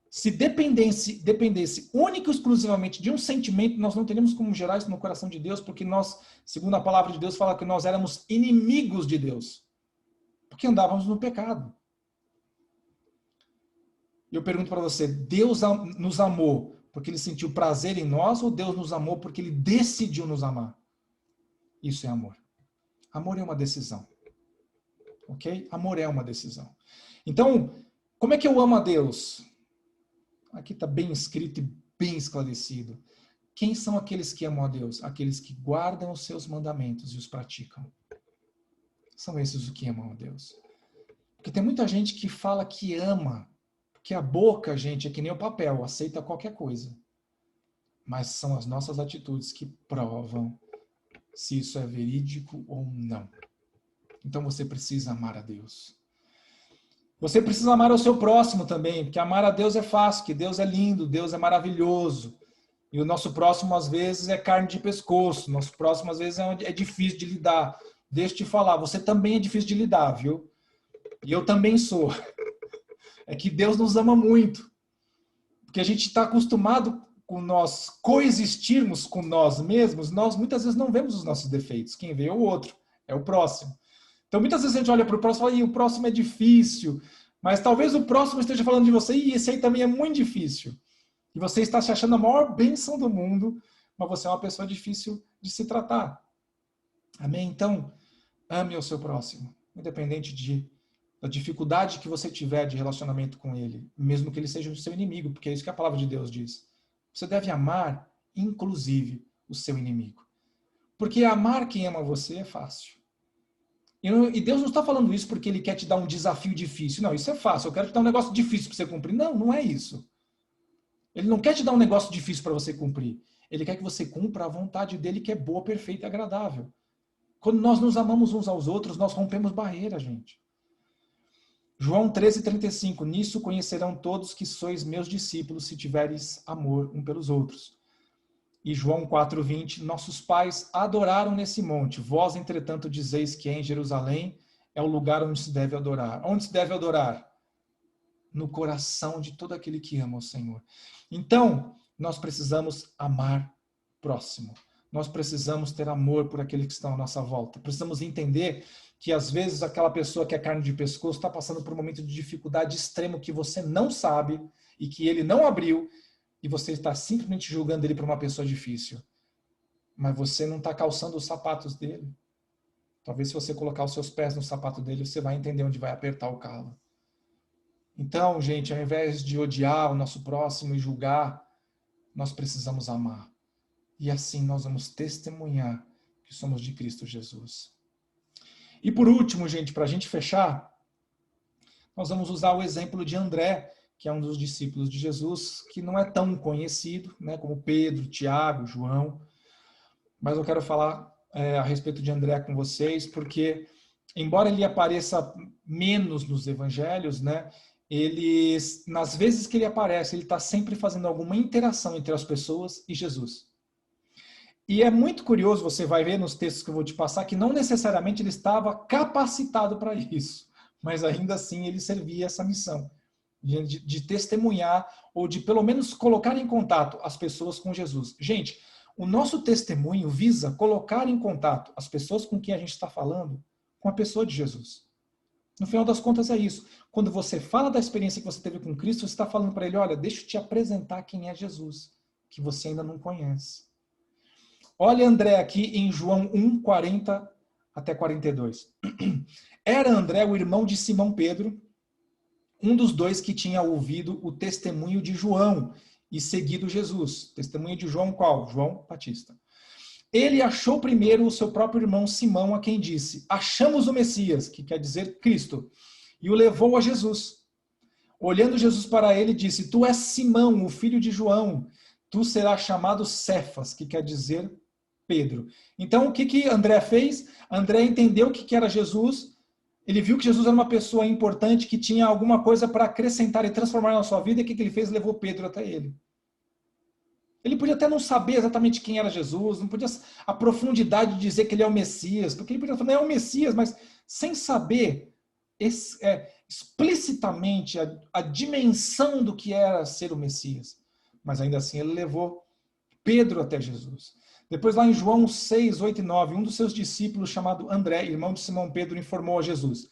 Se dependesse única e exclusivamente de um sentimento, nós não teríamos como gerar isso no coração de Deus, porque nós, segundo a palavra de Deus, fala que nós éramos inimigos de Deus, porque andávamos no pecado. E eu pergunto para você, Deus nos amou porque ele sentiu prazer em nós, ou Deus nos amou porque ele decidiu nos amar? Isso é amor. Amor é uma decisão. Ok? Amor é uma decisão. Então, como é que eu amo a Deus? Aqui está bem escrito e bem esclarecido. Quem são aqueles que amam a Deus? Aqueles que guardam os seus mandamentos e os praticam. São esses os que amam a Deus. Porque tem muita gente que fala que ama, porque a boca, gente, é que nem o papel, aceita qualquer coisa. Mas são as nossas atitudes que provam se isso é verídico ou não. Então você precisa amar a Deus. Você precisa amar o seu próximo também, porque amar a Deus é fácil, que Deus é lindo, Deus é maravilhoso. E o nosso próximo, às vezes, é carne de pescoço. Nosso próximo, às vezes, é difícil de lidar. Deixa eu te falar, você também é difícil de lidar, viu? E eu também sou. É que Deus nos ama muito. Porque a gente está acostumado com nós coexistirmos com nós mesmos, nós muitas vezes não vemos os nossos defeitos. Quem vê é o outro, é o próximo. Então, muitas vezes a gente olha para o próximo e fala, o próximo é difícil. Mas talvez o próximo esteja falando de você, e esse aí também é muito difícil. E você está se achando a maior bênção do mundo, mas você é uma pessoa difícil de se tratar. Amém? Então, ame o seu próximo, independente da dificuldade que você tiver de relacionamento com ele, mesmo que ele seja o seu inimigo, porque é isso que a palavra de Deus diz. Você deve amar, inclusive, o seu inimigo. Porque amar quem ama você é fácil. E Deus não está falando isso porque ele quer te dar um desafio difícil. Não, isso é fácil. Eu quero te dar um negócio difícil para você cumprir. Não, não é isso. Ele não quer te dar um negócio difícil para você cumprir. Ele quer que você cumpra a vontade dele, que é boa, perfeita e agradável. Quando nós nos amamos uns aos outros, nós rompemos barreira, gente. João 13:35. Nisso conhecerão todos que sois meus discípulos, se tiveres amor um pelos outros. E João 4:20, nossos pais adoraram nesse monte. Vós, entretanto, dizeis que em Jerusalém é o lugar onde se deve adorar. Onde se deve adorar? No coração de todo aquele que ama o Senhor. Então, nós precisamos amar próximo. Nós precisamos ter amor por aqueles que estão à nossa volta. Precisamos entender que, às vezes, aquela pessoa que é carne de pescoço está passando por um momento de dificuldade extremo que você não sabe e que ele não abriu, e você está simplesmente julgando ele por uma pessoa difícil. Mas você não está calçando os sapatos dele. Talvez se você colocar os seus pés no sapato dele, você vai entender onde vai apertar o calo. Então, gente, ao invés de odiar o nosso próximo e julgar, nós precisamos amar. E assim nós vamos testemunhar que somos de Cristo Jesus. E por último, gente, para a gente fechar, nós vamos usar o exemplo de André, que é um dos discípulos de Jesus, que não é tão conhecido, né, como Pedro, Tiago, João. Mas eu quero falar a respeito de André com vocês, porque, embora ele apareça menos nos evangelhos, né, nas vezes que ele aparece, ele está sempre fazendo alguma interação entre as pessoas e Jesus. E é muito curioso, você vai ver nos textos que eu vou te passar, que não necessariamente ele estava capacitado para isso, mas ainda assim ele servia essa missão. De testemunhar ou de pelo menos colocar em contato as pessoas com Jesus. Gente, o nosso testemunho visa colocar em contato as pessoas com quem a gente está falando com a pessoa de Jesus. No final das contas é isso. Quando você fala da experiência que você teve com Cristo, você está falando para ele, olha, deixa eu te apresentar quem é Jesus, que você ainda não conhece. Olha André aqui em João 1, 40 até 42. Era André o irmão de Simão Pedro, um dos dois que tinha ouvido o testemunho de João e seguido Jesus. Testemunho de João qual? João Batista. Ele achou primeiro o seu próprio irmão Simão, a quem disse, achamos o Messias, que quer dizer Cristo, e o levou a Jesus. Olhando Jesus para ele, disse, tu és Simão, o filho de João, tu serás chamado Cefas, que quer dizer Pedro. Então, o que André fez? André entendeu o que era Jesus. Ele viu que Jesus era uma pessoa importante, que tinha alguma coisa para acrescentar e transformar na sua vida, e o que ele fez? Levou Pedro até ele. Ele podia até não saber exatamente quem era Jesus, não podia a profundidade de dizer que ele é o Messias, porque ele podia falar, não é o Messias, mas sem saber explicitamente a dimensão do que era ser o Messias. Mas ainda assim ele levou Pedro até Jesus. Depois lá em João 6, 8 e 9, um dos seus discípulos chamado André, irmão de Simão Pedro, informou a Jesus.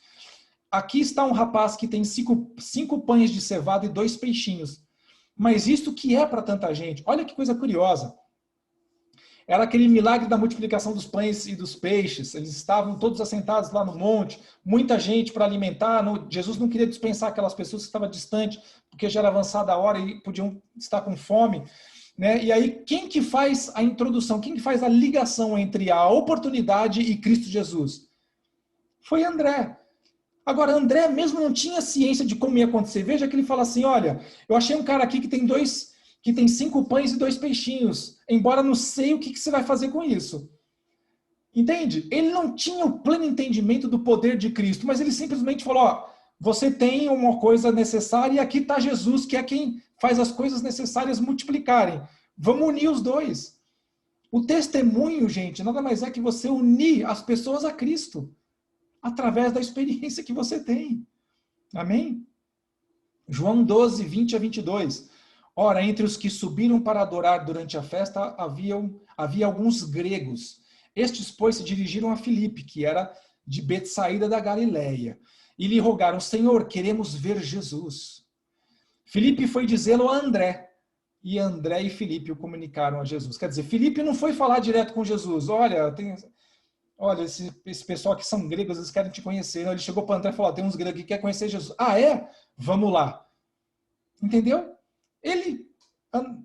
Aqui está um rapaz que tem cinco pães de cevada e 2 peixinhos. Mas isto que é para tanta gente, olha que coisa curiosa. Era aquele milagre da multiplicação dos pães e dos peixes. Eles estavam todos assentados lá no monte, muita gente para alimentar. Jesus não queria dispensar aquelas pessoas que estavam distantes, porque já era avançada a hora e podiam estar com fome. Né? E aí, quem que faz a introdução, quem que faz a ligação entre a oportunidade e Cristo Jesus? Foi André. Agora, André mesmo não tinha ciência de como ia acontecer. Veja que ele fala assim, olha, eu achei um cara aqui que tem 5 pães e 2 peixinhos, embora não sei o que você vai fazer com isso. Entende? Ele não tinha o pleno entendimento do poder de Cristo, mas ele simplesmente falou, ó, você tem uma coisa necessária e aqui está Jesus, que é quem faz as coisas necessárias multiplicarem. Vamos unir os dois. O testemunho, gente, nada mais é que você unir as pessoas a Cristo, através da experiência que você tem. Amém? João 12, 20 a 22. Ora, entre os que subiram para adorar durante a festa, havia alguns gregos. Estes, pois, se dirigiram a Filipe, que era de Betsaída da Galileia, e lhe rogaram, Senhor, queremos ver Jesus. Filipe foi dizê-lo a André, e André e Filipe o comunicaram a Jesus. Quer dizer, Filipe não foi falar direto com Jesus, olha, esse pessoal que são gregos, eles querem te conhecer. Não, ele chegou para André e falou, tem uns gregos que querem conhecer Jesus. Ah, é? Vamos lá. Entendeu?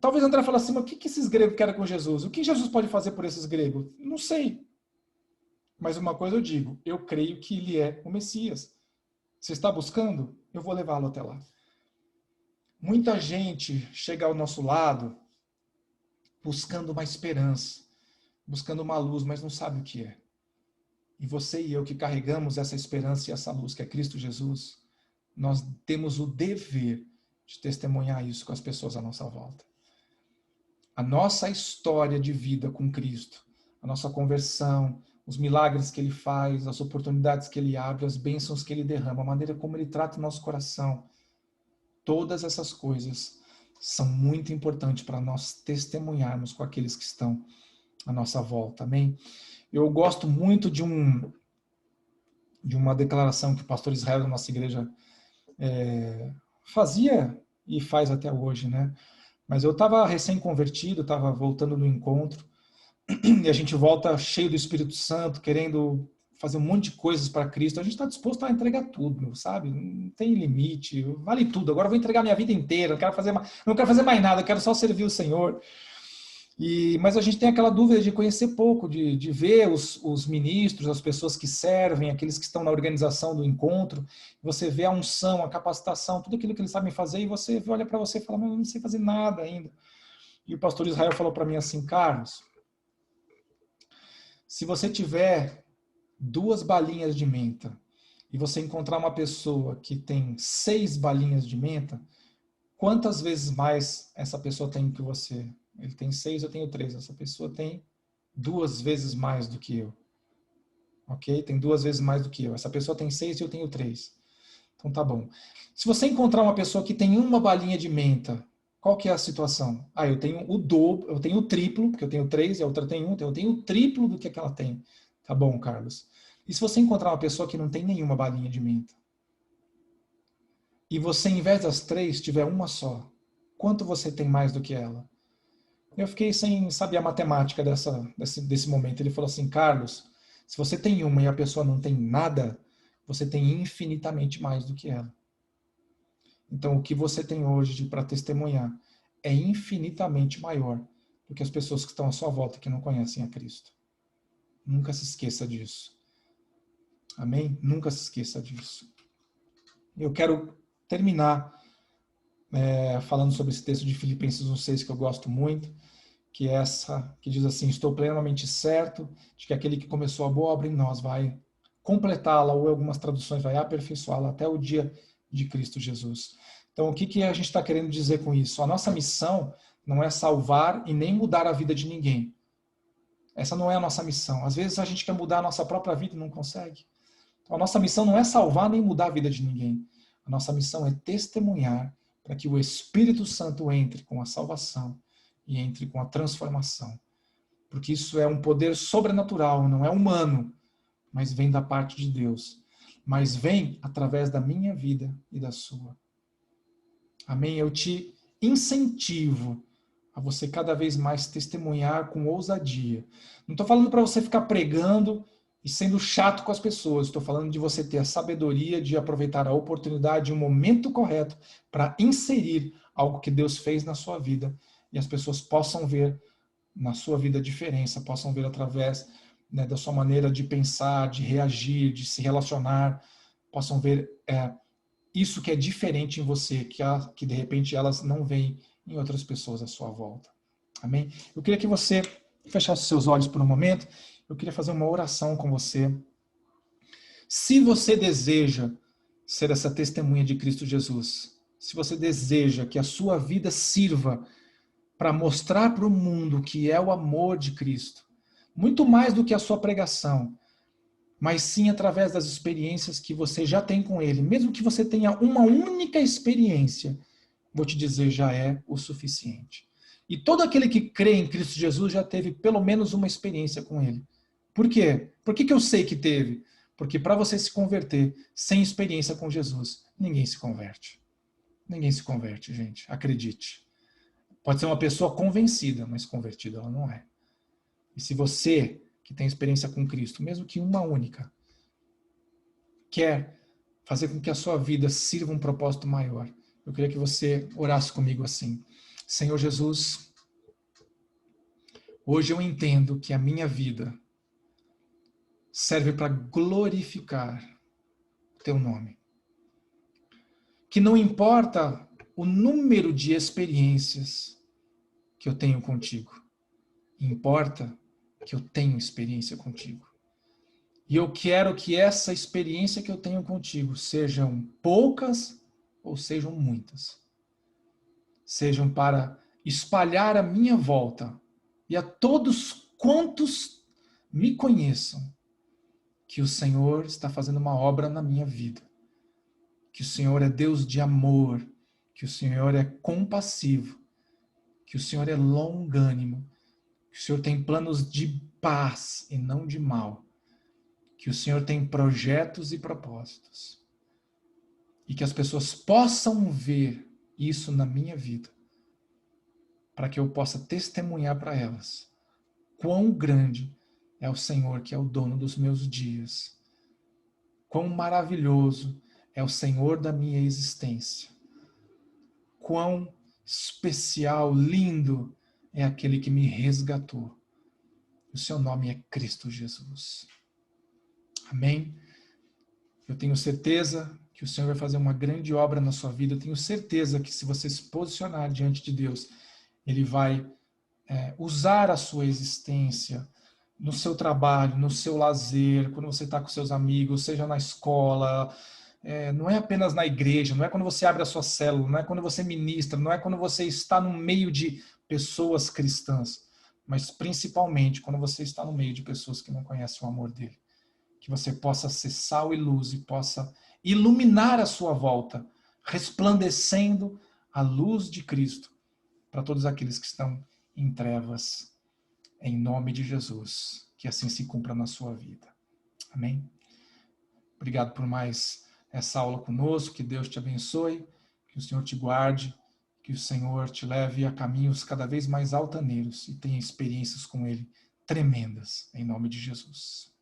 Talvez André falasse assim, mas o que esses gregos querem com Jesus? O que Jesus pode fazer por esses gregos? Não sei. Mas uma coisa eu digo, eu creio que ele é o Messias. Você está buscando? Eu vou levá-lo até lá. Muita gente chega ao nosso lado buscando uma esperança, buscando uma luz, mas não sabe o que é. E você e eu que carregamos essa esperança e essa luz, que é Cristo Jesus, nós temos o dever de testemunhar isso com as pessoas à nossa volta. A nossa história de vida com Cristo, a nossa conversão, os milagres que Ele faz, as oportunidades que Ele abre, as bênçãos que Ele derrama, a maneira como Ele trata o nosso coração, todas essas coisas são muito importantes para nós testemunharmos com aqueles que estão à nossa volta. Amém? Eu gosto muito de uma declaração que o pastor Israel da nossa igreja fazia e faz até hoje, né? Mas eu estava recém-convertido, estava voltando do encontro, e a gente volta cheio do Espírito Santo, querendo fazer um monte de coisas para Cristo. A gente está disposto a entregar tudo, sabe? Não tem limite, vale tudo. Agora eu vou entregar minha vida inteira, não quero fazer mais nada, eu quero só servir o Senhor. Mas a gente tem aquela dúvida de conhecer pouco, de ver os ministros, as pessoas que servem, aqueles que estão na organização do encontro. Você vê a unção, a capacitação, tudo aquilo que eles sabem fazer, e você olha para você e fala, mas eu não sei fazer nada ainda. E o pastor Israel falou para mim assim, Carlos, se você tiver 2 balinhas de menta e você encontrar uma pessoa que tem 6 balinhas de menta, quantas vezes mais essa pessoa tem que você? Ele tem 6, eu tenho 3. Essa pessoa tem 2 vezes mais do que eu. Ok? Tem 2 vezes mais do que eu. Essa pessoa tem 6 e eu tenho 3. Então tá bom. Se você encontrar uma pessoa que tem uma balinha de menta, qual que é a situação? Ah, eu tenho o dobro, eu tenho o triplo, porque eu tenho 3 e a outra tem 1, então eu tenho o triplo do que ela tem. Tá bom, Carlos. E se você encontrar uma pessoa que não tem nenhuma balinha de menta? E você, em vez das 3, tiver uma só, quanto você tem mais do que ela? Eu fiquei sem saber a matemática desse momento. Ele falou assim, Carlos, se você tem uma e a pessoa não tem nada, você tem infinitamente mais do que ela. Então, o que você tem hoje para testemunhar é infinitamente maior do que as pessoas que estão à sua volta que não conhecem a Cristo. Nunca se esqueça disso. Amém? Nunca se esqueça disso. Eu quero terminar falando sobre esse texto de Filipenses 1,6 que eu gosto muito, que é essa que diz assim, estou plenamente certo de que aquele que começou a boa obra em nós vai completá-la, ou algumas traduções vai aperfeiçoá-la até o dia de Cristo Jesus. Então, o que a gente está querendo dizer com isso? A nossa missão não é salvar e nem mudar a vida de ninguém. Essa não é a nossa missão. Às vezes a gente quer mudar a nossa própria vida e não consegue. Então, a nossa missão não é salvar nem mudar a vida de ninguém. A nossa missão é testemunhar para que o Espírito Santo entre com a salvação e entre com a transformação. Porque isso é um poder sobrenatural, não é humano, mas vem da parte de Deus. Mas vem através da minha vida e da sua. Amém? Eu te incentivo a você cada vez mais testemunhar com ousadia. Não estou falando para você ficar pregando e sendo chato com as pessoas. Estou falando de você ter a sabedoria de aproveitar a oportunidade e o momento correto para inserir algo que Deus fez na sua vida e as pessoas possam ver na sua vida a diferença, possam ver através, né, da sua maneira de pensar, de reagir, de se relacionar, possam ver isso que é diferente em você, que de repente elas não veem em outras pessoas à sua volta. Amém? Eu queria que você fechasse seus olhos por um momento. Eu queria fazer uma oração com você. Se você deseja ser essa testemunha de Cristo Jesus, se você deseja que a sua vida sirva para mostrar para o mundo o que é o amor de Cristo, muito mais do que a sua pregação, mas sim através das experiências que você já tem com Ele, mesmo que você tenha uma única experiência, vou te dizer, já é o suficiente. E todo aquele que crê em Cristo Jesus já teve pelo menos uma experiência com Ele. Por quê? Por que eu sei que teve? Porque para você se converter sem experiência com Jesus, ninguém se converte. Ninguém se converte, gente. Acredite. Pode ser uma pessoa convencida, mas convertida ela não é. E se você, que tem experiência com Cristo, mesmo que uma única, quer fazer com que a sua vida sirva um propósito maior, eu queria que você orasse comigo assim: Senhor Jesus, hoje eu entendo que a minha vida serve para glorificar o teu nome. Que não importa o número de experiências que eu tenho contigo, importa que eu tenho experiência contigo. E eu quero que essa experiência que eu tenho contigo sejam poucas ou sejam muitas. Sejam para espalhar à minha volta e a todos quantos me conheçam que o Senhor está fazendo uma obra na minha vida. Que o Senhor é Deus de amor, que o Senhor é compassivo, que o Senhor é longânimo, que o Senhor tem planos de paz e não de mal, que o Senhor tem projetos e propósitos, e que as pessoas possam ver isso na minha vida, para que eu possa testemunhar para elas quão grande é o Senhor que é o dono dos meus dias, quão maravilhoso é o Senhor da minha existência, quão especial, lindo é aquele que me resgatou. O seu nome é Cristo Jesus. Amém? Eu tenho certeza que o Senhor vai fazer uma grande obra na sua vida. Eu tenho certeza que se você se posicionar diante de Deus, Ele vai usar a sua existência no seu trabalho, no seu lazer, quando você está com seus amigos, seja na escola, não é apenas na igreja, não é quando você abre a sua célula, não é quando você ministra, não é quando você está no meio de pessoas cristãs, mas principalmente quando você está no meio de pessoas que não conhecem o amor dele. Que você possa ser sal e luz e possa iluminar a sua volta, resplandecendo a luz de Cristo para todos aqueles que estão em trevas, em nome de Jesus. Que assim se cumpra na sua vida. Amém? Obrigado por mais essa aula conosco, que Deus te abençoe, que o Senhor te guarde, que o Senhor te leve a caminhos cada vez mais altaneiros e tenha experiências com Ele tremendas, em nome de Jesus.